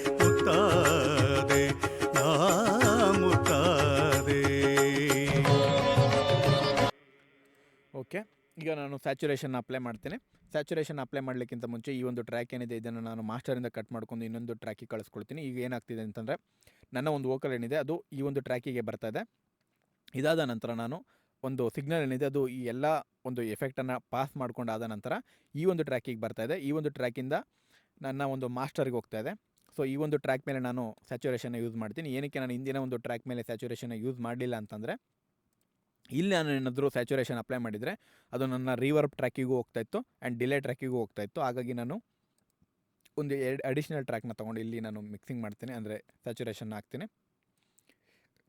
ಸ್ಯಾಚುರೇಷನ್ ಅಪ್ಲೈ ಮಾಡ್ತೀನಿ. ಸ್ಯಾಚುರೇಷನ್ ಅಪ್ಲೈ ಮಾಡಲಿಕ್ಕಿಂತ ಮುಂಚೆ ಈ ಒಂದು ಟ್ರ್ಯಾಕ್ ಏನಿದೆ ಇದನ್ನು ನಾನು ಮಾಸ್ಟರಿಂದ ಕಟ್ ಮಾಡ್ಕೊಂಡು ಇನ್ನೊಂದು ಟ್ರ್ಯಾಕಿಗೆ ಕಳಿಸ್ಕೊಳ್ತೀನಿ. ಈಗ ಏನಾಗ್ತಿದೆ ಅಂತಂದರೆ ನನ್ನ ಒಂದು ವೋಕಲ್ ಏನಿದೆ ಅದು ಈ ಒಂದು ಟ್ರ್ಯಾಕಿಗೆ ಬರ್ತಾ ಇದೆ. ಇದಾದ ನಂತರ ನಾನು ಒಂದು ಸಿಗ್ನಲ್ ಏನಿದೆ ಅದು ಈ ಎಲ್ಲ ಒಂದು ಎಫೆಕ್ಟನ್ನು ಪಾಸ್ ಮಾಡ್ಕೊಂಡಾದ ನಂತರ ಈ ಒಂದು ಟ್ರ್ಯಾಕಿಗೆ ಬರ್ತಾ ಇದೆ. ಈ ಒಂದು ಟ್ರ್ಯಾಕಿಂದ ನನ್ನ ಒಂದು ಮಾಸ್ಟರ್ಗೆ ಹೋಗ್ತಾ ಇದೆ. ಸೊ ಈ ಒಂದು ಟ್ರ್ಯಾಕ್ ಮೇಲೆ ನಾನು ಸ್ಯಾಚುರೇಷನ್ನ ಯೂಸ್ ಮಾಡ್ತೀನಿ. ಏನಕ್ಕೆ ನಾನು ಹಿಂದಿನ ಒಂದು ಟ್ರ್ಯಾಕ್ ಮೇಲೆ ಸ್ಯಾಚುರೇಷನ್ನ ಯೂಸ್ ಮಾಡಲಿಲ್ಲ ಅಂತಂದರೆ, ಇಲ್ಲಿ ನಾನು ಏನಾದರೂ ಸ್ಯಾಚುರೇಷನ್ ಅಪ್ಲೈ ಮಾಡಿದರೆ ಅದು ನನ್ನ ರಿವರ್ಬ್ ಟ್ರ್ಯಾಕಿಗೂ ಹೋಗ್ತಾಯಿತ್ತು ಆ್ಯಂಡ್ ಡಿಲೇ ಟ್ರ್ಯಾಕಿಗೂ ಹೋಗ್ತಾಯಿತ್ತು. ಹಾಗಾಗಿ ನಾನು ಒಂದು ಅಡಿಷ್ನಲ್ ಟ್ರ್ಯಾಕ್ನ ತೊಗೊಂಡು ಇಲ್ಲಿ ನಾನು ಮಿಕ್ಸಿಂಗ್ ಮಾಡ್ತೀನಿ, ಅಂದರೆ ಸ್ಯಾಚುರೇಷನ್ ಹಾಕ್ತೀನಿ.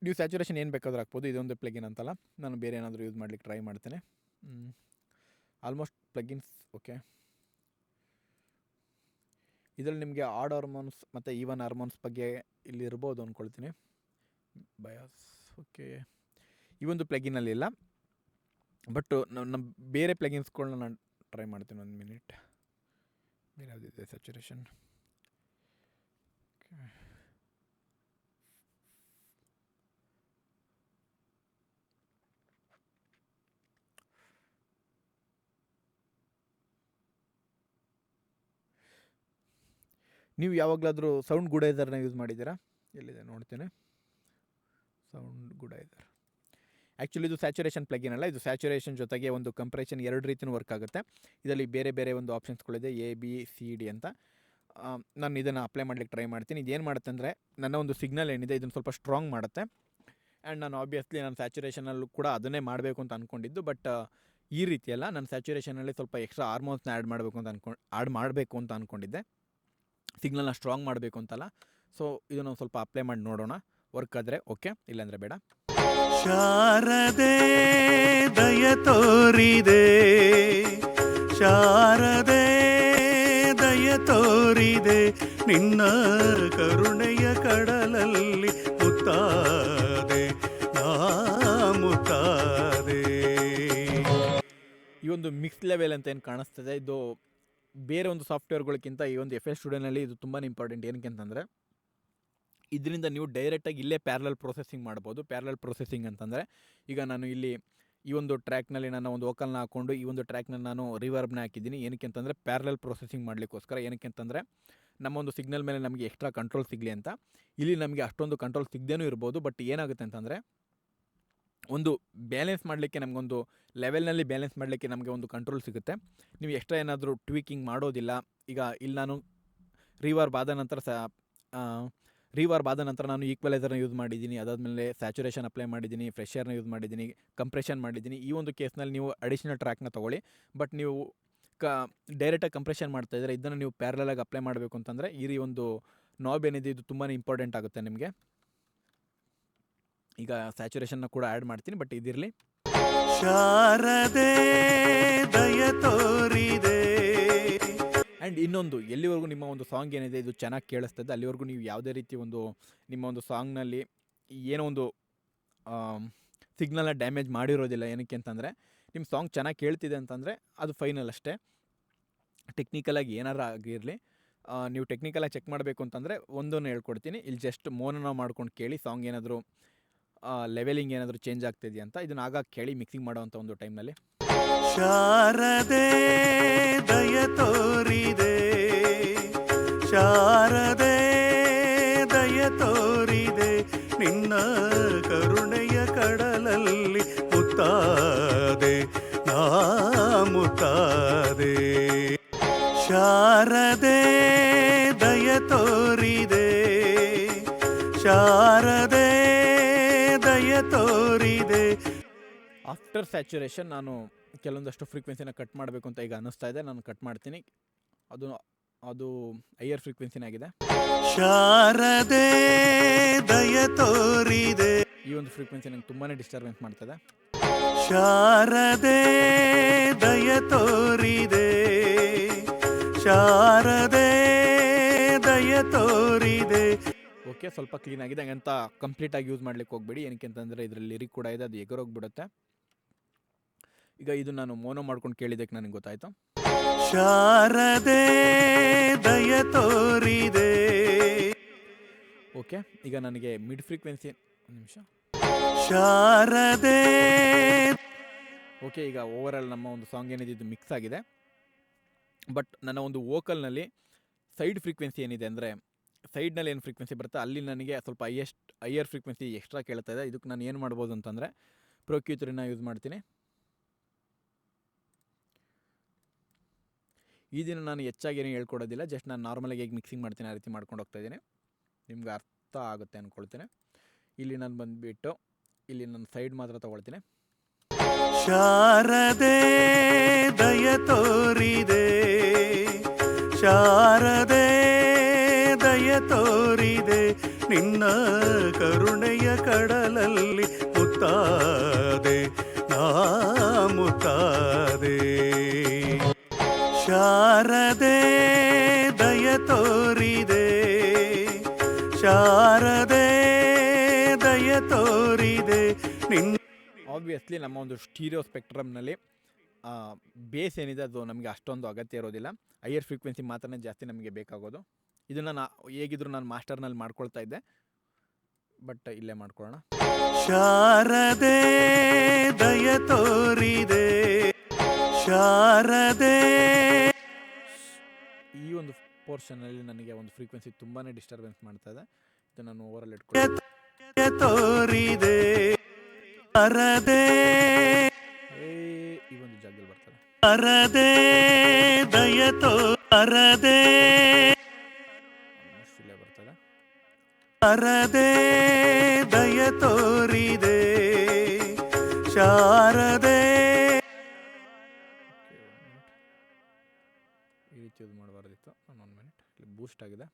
ನೀವು ಸ್ಯಾಚುರೇಷನ್ ಏನು ಬೇಕಾದರೂ ಹಾಕ್ಬೋದು. ಇದೊಂದು ಪ್ಲಗಿನ್ ಅಂತಲ್ಲ, ನಾನು ಬೇರೆ ಏನಾದರೂ ಯೂಸ್ ಮಾಡಲಿಕ್ಕೆ ಟ್ರೈ ಮಾಡ್ತೀನಿ. Almost plugins okay. ಇದರಲ್ಲಿ ನಿಮಗೆ ಆಡ್ ಹಾರ್ಮೋನ್ಸ್ ಮತ್ತು ಈವನ್ ಹಾರ್ಮೋನ್ಸ್ ಬಗ್ಗೆ ಇಲ್ಲಿ ಇರ್ಬೋದು ಅಂದ್ಕೊಳ್ತೀನಿ. ಬಯಾಸ್ ಓಕೆ, ಈ ಒಂದು ಪ್ಲಗಿನಲ್ಲಿಲ್ಲ. ಬಟ್ ನಮ್ಮ ಬೇರೆ ಪ್ಲಗಿನ್ಸ್ಗಳನ್ನ ನಾನು ಟ್ರೈ ಮಾಡ್ತೀನಿ. 1 ಮಿನಿಟ್. ಬೇರೆ ಯಾವುದಿದೆ ಸ್ಯಾಚುರೇಷನ್? ಓಕೆ, ನೀವು ಯಾವಾಗಲಾದರೂ ಸೌಂಡ್ ಗುಡೈಸರ್ನ ಯೂಸ್ ಮಾಡಿದ್ದೀರಾ? ಎಲ್ಲಿದೆ ನೋಡ್ತೀನಿ. ಸೌಂಡ್ ಗುಡೈಸರ್ ಆ್ಯಕ್ಚುಲಿ ಇದು ಸ್ಯಾಚುರೇಷನ್ ಪ್ಲಗಿನ್ ಅಲ್ಲ, ಇದು ಸ್ಯಾಚುರೇಷನ್ ಜೊತೆಗೆ ಒಂದು ಕಂಪ್ರೆಷನ್ ಎರಡು ರೀತಿಯೂ ವರ್ಕ್ ಆಗುತ್ತೆ. ಇದರಲ್ಲಿ ಬೇರೆ ಬೇರೆ ಒಂದು ಆಪ್ಷನ್ಸ್ಗಳಿದೆ, ABCD ಅಂತ. ನಾನು ಇದನ್ನು ಅಪ್ಲೈ ಮಾಡ್ಲಿಕ್ಕೆ ಟ್ರೈ ಮಾಡ್ತೀನಿ. ಇದೇನು ಮಾಡುತ್ತೆ ಅಂದರೆ ನನ್ನ ಒಂದು ಸಿಗ್ನಲ್ ಏನಿದೆ ಇದನ್ನು ಸ್ವಲ್ಪ ಸ್ಟ್ರಾಂಗ್ ಮಾಡುತ್ತೆ. ಆ್ಯಂಡ್ ನಾನು ಆಬ್ವಿಯಸ್ಲಿ ನಾನು ಸ್ಯಾಚುರೇಷನಲ್ಲೂ ಕೂಡ ಅದನ್ನೇ ಮಾಡಬೇಕು ಅಂತ ಅಂದ್ಕೊಂಡಿದ್ದು. ಬಟ್ ಈ ರೀತಿಯಲ್ಲ, ನಾನು ಸ್ಯಾಚುರೇಷನಲ್ಲಿ ಸ್ವಲ್ಪ ಎಕ್ಸ್ಟ್ರಾ ಹಾರ್ಮೋನ್ಸ್ನ ಆ್ಯಡ್ ಮಾಡಬೇಕು ಅಂತ ಅಂದ್ಕೊಂಡಿದ್ದೆ. ಸಿಗ್ನಲ್ನ ಸ್ಟ್ರಾಂಗ್ ಮಾಡಬೇಕು ಅಂತಲ್ಲ. ಸೊ ಇದನ್ನು ಸ್ವಲ್ಪ ಅಪ್ಲೈ ಮಾಡಿ ನೋಡೋಣ. ವರ್ಕ್ ಆದರೆ ಓಕೆ, ಇಲ್ಲಾಂದರೆ ಬೇಡ. ಶಾರದೆ ದಯ ತೋರಿದೆ, ಶಾರದೆ ದಯ ತೋರಿದೆ, ನಿನ್ನ ಕರುಣೆಯ ಕಡಲಲ್ಲಿ ಮುತ್ತಾದೆ ನಾ ಮುತ್ತಾದೆ. ಈ ಒಂದು ಮಿಕ್ಸ್ ಲೆವೆಲ್ ಅಂತ ಏನು ಕಾಣಿಸ್ತದೆ, ಇದು ಬೇರೆ ಒಂದು ಸಾಫ್ಟ್ವೇರ್ಗಳಿಗಿಂತ ಈ ಒಂದು FL ಸ್ಟುಡಿಯೋನಲ್ಲಿ ಇದು ತುಂಬಾ ಇಂಪಾರ್ಟೆಂಟ್. ಏನಕ್ಕೆ ಅಂತಂದರೆ ಇದರಿಂದ ನೀವು ಡೈರೆಕ್ಟಾಗಿ ಇಲ್ಲೇ ಪ್ಯಾರಲಲ್ ಪ್ರೊಸೆಸಿಂಗ್ ಮಾಡ್ಬೋದು. ಪ್ಯಾರಲಲ್ ಪ್ರೊಸೆಸಿಂಗ್ ಅಂತಂದರೆ, ಈಗ ನಾನು ಇಲ್ಲಿ ಈ ಒಂದು ಟ್ರ್ಯಾಕ್ನಲ್ಲಿ ನನ್ನ ಒಂದು ವೋಕಲ್ನ ಹಾಕ್ಕೊಂಡು ಈ ಒಂದು ಟ್ರ್ಯಾಕ್ನಲ್ಲಿ ನಾನು ರಿವರ್ಬ್ನ ಹಾಕಿದ್ದೀನಿ. ಏನಕ್ಕೆ ಅಂತಂದರೆ ಪ್ಯಾರಲಲ್ ಪ್ರೊಸೆಸಿಂಗ್ ಮಾಡಲಿಕ್ಕೋಸ್ಕರ. ಏನಕ್ಕೆ ಅಂತಂದರೆ ನಮ್ಮ ಒಂದು ಸಿಗ್ನಲ್ ಮೇಲೆ ನಮಗೆ ಎಕ್ಸ್ಟ್ರಾ ಕಂಟ್ರೋಲ್ ಸಿಗಲಿ ಅಂತ. ಇಲ್ಲಿ ನಮಗೆ ಅಷ್ಟೊಂದು ಕಂಟ್ರೋಲ್ ಸಿಗದೇನೂ ಇರ್ಬೋದು. ಬಟ್ ಏನಾಗುತ್ತೆ ಅಂತಂದರೆ ಒಂದು ಬ್ಯಾಲೆನ್ಸ್ ಮಾಡಲಿಕ್ಕೆ ನಮಗೊಂದು ಲೆವೆಲ್ನಲ್ಲಿ ಬ್ಯಾಲೆನ್ಸ್ ಮಾಡಲಿಕ್ಕೆ ನಮಗೆ ಒಂದು ಕಂಟ್ರೋಲ್ ಸಿಗುತ್ತೆ. ನೀವು ಎಕ್ಸ್ಟ್ರಾ ಏನಾದರೂ ಟ್ವೀಕಿಂಗ್ ಮಾಡೋದಿಲ್ಲ. ಈಗ ಇಲ್ಲಿ ನಾನು ರಿವರ್ಬ್ ಆದ ನಂತರ ನಾನು ಈಕ್ವಲೈಸರ್ನ ಯೂಸ್ ಮಾಡಿದ್ದೀನಿ, ಅದಾದಮೇಲೆ ಸ್ಯಾಚುರೇಷನ್ ಅಪ್ಲೈ ಮಾಡಿದ್ದೀನಿ, ಫ್ರೆಷರ್ನ ಯೂಸ್ ಮಾಡಿದ್ದೀನಿ, ಕಂಪ್ರೆಷನ್ ಮಾಡಿದ್ದೀನಿ. ಈ ಒಂದು ಕೇಸ್ನಲ್ಲಿ ನೀವು ಅಡಿಷ್ನಲ್ ಟ್ರ್ಯಾಕ್ನ ತೊಗೊಳ್ಳಿ. ಬಟ್ ನೀವು ಡೈರೆಕ್ಟಾಗಿ ಕಂಪ್ರೆಷನ್ ಮಾಡ್ತಾಯಿದ್ರೆ ಇದನ್ನು ನೀವು ಪ್ಯಾರಲಾಗಿ ಅಪ್ಲೈ ಮಾಡಬೇಕು ಅಂತಂದರೆ ಈ ಒಂದು ನಾಬ್ ಏನಿದೆ ಇದು ತುಂಬಾ ಇಂಪಾರ್ಟೆಂಟ್ ಆಗುತ್ತೆ ನಿಮಗೆ. ಈಗ ಸ್ಯಾಚುರೇಷನ್ನ ಕೂಡ ಆ್ಯಡ್ ಮಾಡ್ತೀನಿ, ಬಟ್ ಇದಿರಲಿ. ಶಾರದೆ ದಯ ತೋರಿದೆ. ಆ್ಯಂಡ್ ಇನ್ನೊಂದು, ಎಲ್ಲಿವರೆಗೂ ನಿಮ್ಮ ಒಂದು ಸಾಂಗ್ ಏನಿದೆ ಇದು ಚೆನ್ನಾಗಿ ಕೇಳಿಸ್ತದೆ ಅಲ್ಲಿವರೆಗೂ ನೀವು ಯಾವುದೇ ರೀತಿ ಒಂದು ನಿಮ್ಮ ಒಂದು ಸಾಂಗ್ನಲ್ಲಿ ಏನೋ ಒಂದು ಸಿಗ್ನಲ್ನ ಡ್ಯಾಮೇಜ್ ಮಾಡಿರೋದಿಲ್ಲ. ಏನಕ್ಕೆ ಅಂತಂದರೆ ನಿಮ್ಮ ಸಾಂಗ್ ಚೆನ್ನಾಗಿ ಕೇಳ್ತಿದೆ ಅಂತಂದರೆ ಅದು ಫೈನಲ್ ಅಷ್ಟೇ. ಟೆಕ್ನಿಕಲಾಗಿ ಏನಾರು ಆಗಿರಲಿ, ನೀವು ಟೆಕ್ನಿಕಲಾಗಿ ಚೆಕ್ ಮಾಡಬೇಕು ಅಂತಂದರೆ ಒಂದನ್ನು ಹೇಳ್ಕೊಡ್ತೀನಿ. ಇಲ್ಲಿ ಜಸ್ಟ್ ಮೋನನ ಮಾಡ್ಕೊಂಡು ಕೇಳಿ, ಸಾಂಗ್ ಏನಾದರೂ ಲೆವೆಲಿಂಗ್ ಏನಾದರೂ ಚೇಂಜ್ ಆಗ್ತಿದೆಯಾ ಅಂತ. ಇದನ್ನು ಆಗಾಗ ಕೇಳಿ ಮಿಕ್ಸಿಂಗ್ ಮಾಡೋವಂಥ ಒಂದು ಟೈಮ್ನಲ್ಲಿ. ಶಾರದೆ ದಯ ತೋರಿದೆ, ಶಾರದೆ ದಯ ತೋರಿದೆ, ನಿನ್ನ ಕರುಣೆಯ ಕಡಲಲ್ಲಿ ಮುತ್ತಾದೆ ನಾ ಮುತ್ತಾದೆ. ಶಾರದೆ ದಯ ತೋರಿದೆ, ಶಾರದೆ ದಯ ತೋರಿದೆ. ಆಫ್ಟರ್ ಸ್ಯಾಚುರೇಷನ್ ನಾನು ಕೆಲವೊಂದಷ್ಟು ಫ್ರೀಕ್ವೆನ್ಸಿನ ಕಟ್ ಮಾಡಬೇಕು ಅಂತ ಈಗ ಅನ್ನಿಸ್ತಾ ಇದೆ. ನಾನು ಕಟ್ ಮಾಡ್ತೀನಿ. ಅದು ಹೈಯರ್ ಫ್ರೀಕ್ವೆನ್ಸಿನ ಆಗಿದೆ. ಶಾರದೆ ದಯ ತೋರಿದೆ, ಈ ಒಂದು ಫ್ರೀಕ್ವೆನ್ಸಿ ನಂಗೆ ತುಂಬಾ ಡಿಸ್ಟರ್ಬೆನ್ಸ್ ಮಾಡ್ತದೆ. ಶಾರದೆ ದಯ ತೋರಿದೆ, ಶಾರದೆ ದಯ ತೋರಿದೆ. ಓಕೆ, ಸ್ವಲ್ಪ ಕ್ಲೀನ್ ಆಗಿದೆ. ಹಂಗಂತ ಕಂಪ್ಲೀಟಾಗಿ ಯೂಸ್ ಮಾಡ್ಲಿಕ್ಕೆ ಹೋಗ್ಬೇಡಿ. ಏನಕ್ಕೆ ಅಂತಂದರೆ ಇದರಲ್ಲಿ ಲಿರಿಕ್ ಕೂಡ ಇದೆ, ಅದು ಎಗರೋಗ್ಬಿಡುತ್ತೆ. ಈಗ ಇದು ನಾನು ಮೋನೋ ಮಾಡ್ಕೊಂಡು ಕೇಳಿದ್ದಕ್ಕೆ ನನಗೆ ಗೊತ್ತಾಯಿತು. ಶಾರದೆ ದಯ ತೋರಿದೆ. ಓಕೆ, ಈಗ ನನಗೆ ಮಿಡ್ ಫ್ರೀಕ್ವೆನ್ಸಿ, ಒಂದು ನಿಮಿಷ. ಶಾರದೆ ಓಕೆ, ಈಗ ಓವರಾಲ್ ನಮ್ಮ ಒಂದು ಸಾಂಗ್ ಏನಿದೆ ಇದು ಮಿಕ್ಸ್ ಆಗಿದೆ. ಬಟ್ ನನ್ನ ಒಂದು ವೋಕಲ್ನಲ್ಲಿ ಸೈಡ್ ಫ್ರೀಕ್ವೆನ್ಸಿ ಏನಿದೆ ಅಂದರೆ ಸೈಡ್ನಲ್ಲಿ ಏನು ಫ್ರೀಕ್ವೆನ್ಸಿ ಬರುತ್ತೆ ಅಲ್ಲಿ ನನಗೆ ಸ್ವಲ್ಪ ಹೈಯರ್ ಫ್ರೀಕ್ವೆನ್ಸಿ ಎಕ್ಸ್ಟ್ರಾ ಕೇಳ್ತಾ ಇದೆ. ಇದಕ್ಕೆ ನಾನು ಏನು ಮಾಡ್ಬೋದು ಅಂತಂದರೆ ಪ್ರೊಕ್ಯೂತ್ರಿನ ಯೂಸ್ ಮಾಡ್ತೀನಿ. ಈ ದಿನ ನಾನು ಹೆಚ್ಚಾಗಿ ಏನು ಹೇಳ್ಕೊಡೋದಿಲ್ಲ, ಜಸ್ಟ್ ನಾನು ನಾರ್ಮಲಾಗಿ ಹೇಗೆ ಮಿಕ್ಸಿಂಗ್ ಮಾಡ್ತೀನಿ ಆ ರೀತಿ ಮಾಡ್ಕೊಂಡು ಹೋಗ್ತಾಯಿದ್ದೀನಿ. ನಿಮ್ಗೆ ಅರ್ಥ ಆಗುತ್ತೆ ಅಂದ್ಕೊಳ್ತೀನಿ. ಇಲ್ಲಿ ನಾನು ಬಂದುಬಿಟ್ಟು ಇಲ್ಲಿ ನಾನು ಸೈಡ್ ಮಾತ್ರ ತೊಗೊಳ್ತೀನಿ. ಶಾರದೆ ದಯ ತೋರಿದೆ, ಶಾರದೆ ದಯ ತೋರಿದೆ, ನಿನ್ನ ಕರುಣೆಯ ಕಡಲಲ್ಲಿ ಮುತ್ತಾದೆ ನಾ ಮುತ್ತಾದೆ. ಶಾರದೆ ದಯ ತೋರಿದೆ, ಶಾರದೆ ದಯ ತೋರಿದೆ, ನಿನ್ನ ಆಬ್ವಿಯಸ್ಲಿ ನಮ್ಮ ಒಂದು ಸ್ಟೀರಿಯೋ ಸ್ಪೆಕ್ಟ್ರಮ್ನಲ್ಲಿ ಬೇಸ್ ಏನಿದೆ ಅದು ನಮಗೆ ಅಷ್ಟೊಂದು ಅಗತ್ಯ ಇರೋದಿಲ್ಲ. ಹೈಯರ್ ಫ್ರೀಕ್ವೆನ್ಸಿ ಮಾತ್ರನೇ ಜಾಸ್ತಿ ನಮಗೆ ಬೇಕಾಗೋದು. ಇದನ್ನು ಹೇಗಿದ್ರು ನಾನು ಮಾಸ್ಟರ್ನಲ್ಲಿ ಮಾಡ್ಕೊಳ್ತಾ ಇದ್ದೆ, ಬಟ್ ಇಲ್ಲೇ ಮಾಡ್ಕೊಳ್ಳೋಣ. ಶಾರದೆ ದಯ ತೋರಿದೆ, ಶಾರದೆ. ಈ ಒಂದು ಪೋರ್ಷನಲ್ಲಿ ನನಗೆ ಒಂದು ಫ್ರೀಕ್ವೆನ್ಸಿ ತುಂಬಾ ಡಿಸ್ಟರ್ಬೆನ್ಸ್ ಮಾಡ್ತಾ ಇದೆ. ಇದು ನಾನು ಓವರಲ್ಲಿ ಇಟ್ಕೊಂಡು ತೋರಿದೆ, ಶಾರದೆ ಈ ಒಂದು ಜಾಗದಲ್ಲಿ ಬರ್ತದೆ. ಶಾರದೆ ದಯ ತೋರದೆ, ಇಲ್ಲೇ ಬರ್ತದೆ. ಶಾರದೆ ದಯ ತೋರಿದೆ, ಶಾರದೆ. ಈ ರೀತಿ ಯೂಸ್ ಮಾಡಬಾರ್ದಿತ್ತು. ನಾನು 1 ಮಿನಿಟ್, ಇಲ್ಲಿ ಬೂಸ್ಟ್ ಆಗಿದೆ,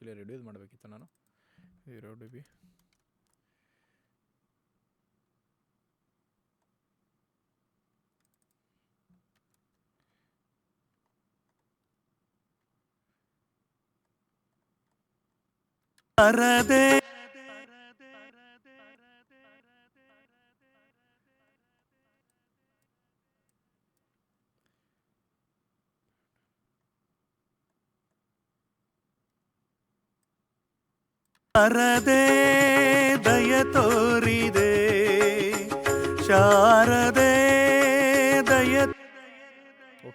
ಇಲ್ಲಿ ರೆಡ್ಯೂಸ್ ಮಾಡಬೇಕಿತ್ತು ನಾನು. 0 dB. ಶಾರದೆ ಶಾರದೆ ದಯ ತೋರಿದೆ, ಶಾರದೆ ದಯ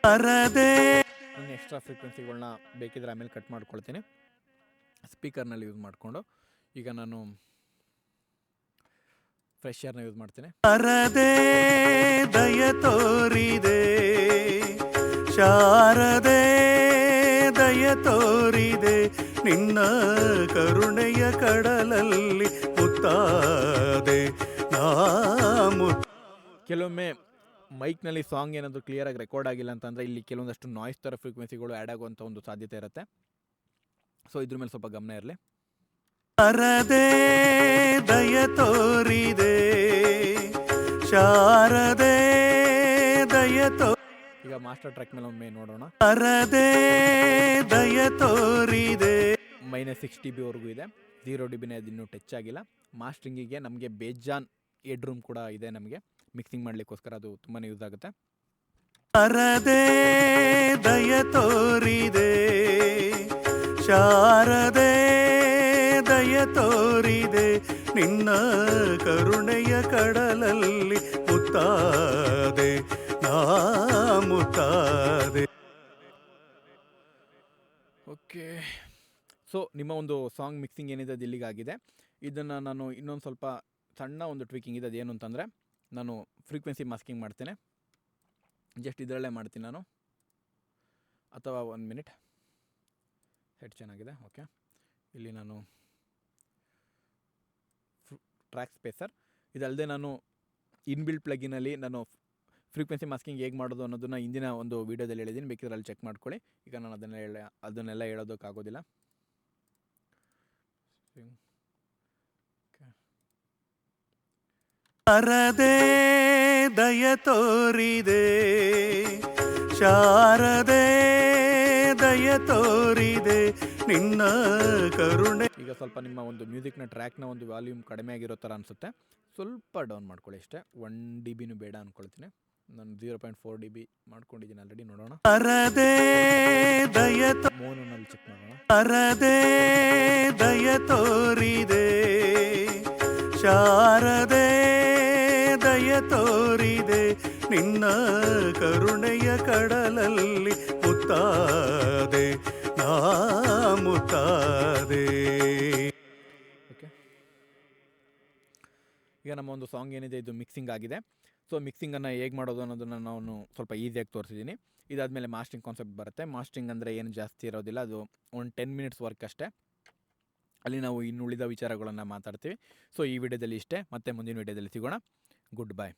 ಶಾರದೆ. ಇನ್ನು ಎಕ್ಸ್ಟ್ರಾ ಫ್ರೀಕ್ವೆನ್ಸಿಗಳನ್ನ ಬೇಕಿದ್ರೆ ಆಮೇಲೆ ಕಟ್ ಮಾಡ್ಕೊಳ್ತೀನಿ ಸ್ಪೀಕರ್ನಲ್ಲಿ ಯೂಸ್ ಮಾಡಿಕೊಂಡು. ಈಗ ನಾನು ಫ್ರೆಶರ್ನ ಯೂಸ್ ಮಾಡ್ತೀನಿ. ಶಾರದೆ ದಯ ತೋರಿದೆ, ಶಾರದೆ ದಯ ತೋರಿದೆ, ನಿನ್ನ ಕರುಣೆಯ ಕಡಲಲ್ಲಿ ಮುತ್ತಾದೆ ನಾ ಮುತ್ತ. ಕೆಲವೊಮ್ಮೆ ಮೈಕ್ನಲ್ಲಿ ಸಾಂಗ್ ಏನಾದರೂ ಕ್ಲಿಯರಾಗಿ ರೆಕಾರ್ಡ್ ಆಗಿಲ್ಲ ಅಂತಂದರೆ ಇಲ್ಲಿ ಕೆಲವೊಂದಷ್ಟು ನಾಯ್ಸ್ ಥರ ಫ್ರೀಕ್ವೆನ್ಸಿಗಳು ಆ್ಯಡ್ ಆಗುವಂಥ ಒಂದು ಸಾಧ್ಯತೆ ಇರುತ್ತೆ. ಸೊ ಇದ್ರ ಮೇಲೆ ಸ್ವಲ್ಪ ಗಮನ ಇರಲಿ. ಶಾರದೆ ದಯ ತೋರಿದೆ, ಶಾರದೆ ದಯ ತೋ. ಈಗ ಮಾಸ್ಟರ್ ಟ್ರ್ಯಾಕ್ ಮೇಲೆ ಒಮ್ಮೆ ನೋಡೋಣ. ಶಾರದೆ ದಯ ತೋರಿದೆ, -6 dB ವರೆಗೂ ಇದೆ. 0 dBನೇ ಅದು ಇನ್ನೂ ಟಚ್ ಆಗಿಲ್ಲ. ಮಾಸ್ಟ್ರಿಂಗಿಗೆ ನಮಗೆ ಬೇಜಾನ್ ಹೆಡ್ ರೂಮ್ ಕೂಡ ಇದೆ, ನಮಗೆ ಮಿಕ್ಸಿಂಗ್ ಮಾಡಲಿಕ್ಕೋಸ್ಕರ ಅದು ತುಂಬಾ ಯೂಸ್ ಆಗುತ್ತೆ. ಶಾರದೆ ದಯ ತೋರಿದೆ, ಶಾರದೆ ದಯ ತೋರಿದೆ, ನಿನ್ನ ಕರುಣೆಯ ಕಡಲಲ್ಲಿ ಮುತ್ತಾದೆ ನಾ ಮುತ್ತಾದೆ. ಓಕೆ, ಸೊ ನಿಮ್ಮ ಒಂದು ಸಾಂಗ್ ಮಿಕ್ಸಿಂಗ್ ಏನಿದೆ ಅದು ಇಲ್ಲಿಗಾಗಿದೆ. ಇದನ್ನು ನಾನು ಇನ್ನೊಂದು ಸ್ವಲ್ಪ ಸಣ್ಣ ಒಂದು ಟ್ವಿಕಿಂಗ್ ಇದೆ. ಅದೇನು ಅಂತಂದರೆ ನಾನು ಫ್ರೀಕ್ವೆನ್ಸಿ ಮಾಸ್ಕಿಂಗ್ ಮಾಡ್ತೇನೆ. ಜಸ್ಟ್ ಇದರಲ್ಲೇ ಮಾಡ್ತೀನಿ ನಾನು, ಅಥವಾ 1 ಮಿನಿಟ್. ಹೆಡ್ ಚೆನ್ನಾಗಿದೆ. ಓಕೆ, ಇಲ್ಲಿ ನಾನು ಟ್ರ್ಯಾಕ್ ಸ್ಪೇಸರ್ ಇದಲ್ಲದೆ ನಾನು ಇನ್ಬಿಲ್ಟ್ ಪ್ಲಗಿನಲ್ಲಿ ನಾನು ಫ್ರೀಕ್ವೆನ್ಸಿ ಮಾಸ್ಕಿಂಗ್ ಹೇಗೆ ಮಾಡೋದು ಅನ್ನೋದನ್ನು ಹಿಂದಿನ ಒಂದು ವೀಡಿಯೋದಲ್ಲಿ ಹೇಳಿದ್ದೀನಿ, ಬೇಕಿದ್ರೆ ಅಲ್ಲಿ ಚೆಕ್ ಮಾಡ್ಕೊಳ್ಳಿ. ಈಗ ನಾನು ಅದನ್ನೆಲ್ಲ ಹೇಳೋದಕ್ಕಾಗೋದಿಲ್ಲ. ಶಾರದೆ ದಯ ತೋರಿದೆ, ಶಾರದೆ ದಯ ತೋರಿದೆ, ನಿನ್ನ ಕರುಣೆ. ಈಗ ಸ್ವಲ್ಪ ನಿಮ್ಮ ಒಂದು ಮ್ಯೂಸಿಕ್ನ ಟ್ರ್ಯಾಕ್ನ ಒಂದು ವಾಲ್ಯೂಮ್ ಕಡಿಮೆ ಆಗಿರೋ ಥರ ಅನಿಸುತ್ತೆ. ಸ್ವಲ್ಪ ಡೌನ್ ಮಾಡ್ಕೊಳ್ಳಿ ಅಷ್ಟೇ. 1 dBನೂ ಬೇಡ ಅಂದ್ಕೊಳ್ತೀನಿ. ನಾನು 0.4 dB ಮಾಡ್ಕೊಂಡಿದ್ದೀನಿ ಆಲ್ರೆಡಿ. ನೋಡೋಣ. ಶಾರದೆ ದಯ ಮೋನಲ್ಲಿ ಚೆಕ್ ಮಾಡೋಣ. ಶಾರದೆ ದಯ ತೋರಿದೆ, ಶಾರದೆ ದಯ ತೋರಿದೆ, ನಿನ್ನ ಕರುಣೆಯ ಕಡಲಲ್ಲಿ ಮುತ್ತಾದೆ ನಾ ಮುತ್ತಾದೆ. ಓಕೆ, ಈಗ ನಮ್ಮ ಒಂದು ಸಾಂಗ್ ಏನಿದೆ ಇದು ಮಿಕ್ಸಿಂಗ್ ಆಗಿದೆ. ಸೊ ಮಿಕ್ಸಿಂಗನ್ನು ಹೇಗೆ ಮಾಡೋದು ಅನ್ನೋದನ್ನು ನಾನು ಸ್ವಲ್ಪ ಈಸಿಯಾಗಿ ತೋರಿಸಿದ್ದೀನಿ. ಇದಾದಮೇಲೆ ಮಾಸ್ಟ್ರಿಂಗ್ ಕಾನ್ಸೆಪ್ಟ್ ಬರುತ್ತೆ. ಮಾಸ್ಟ್ರಿಂಗ್ ಅಂದರೆ ಏನು ಜಾಸ್ತಿ ಇರೋದಿಲ್ಲ, ಅದು ಒಂದು 10 ಮಿನಿಟ್ಸ್ ವರ್ಕ್ ಅಷ್ಟೇ. ಅಲ್ಲಿ ನಾವು ಇನ್ನುಳಿದ ವಿಚಾರಗಳನ್ನು ಮಾತಾಡ್ತೀವಿ. ಸೊ ಈ ವಿಡಿಯೋದಲ್ಲಿ ಇಷ್ಟೇ, ಮತ್ತೆ ಮುಂದಿನ ವಿಡಿಯೋದಲ್ಲಿ ಸಿಗೋಣ. Good bye.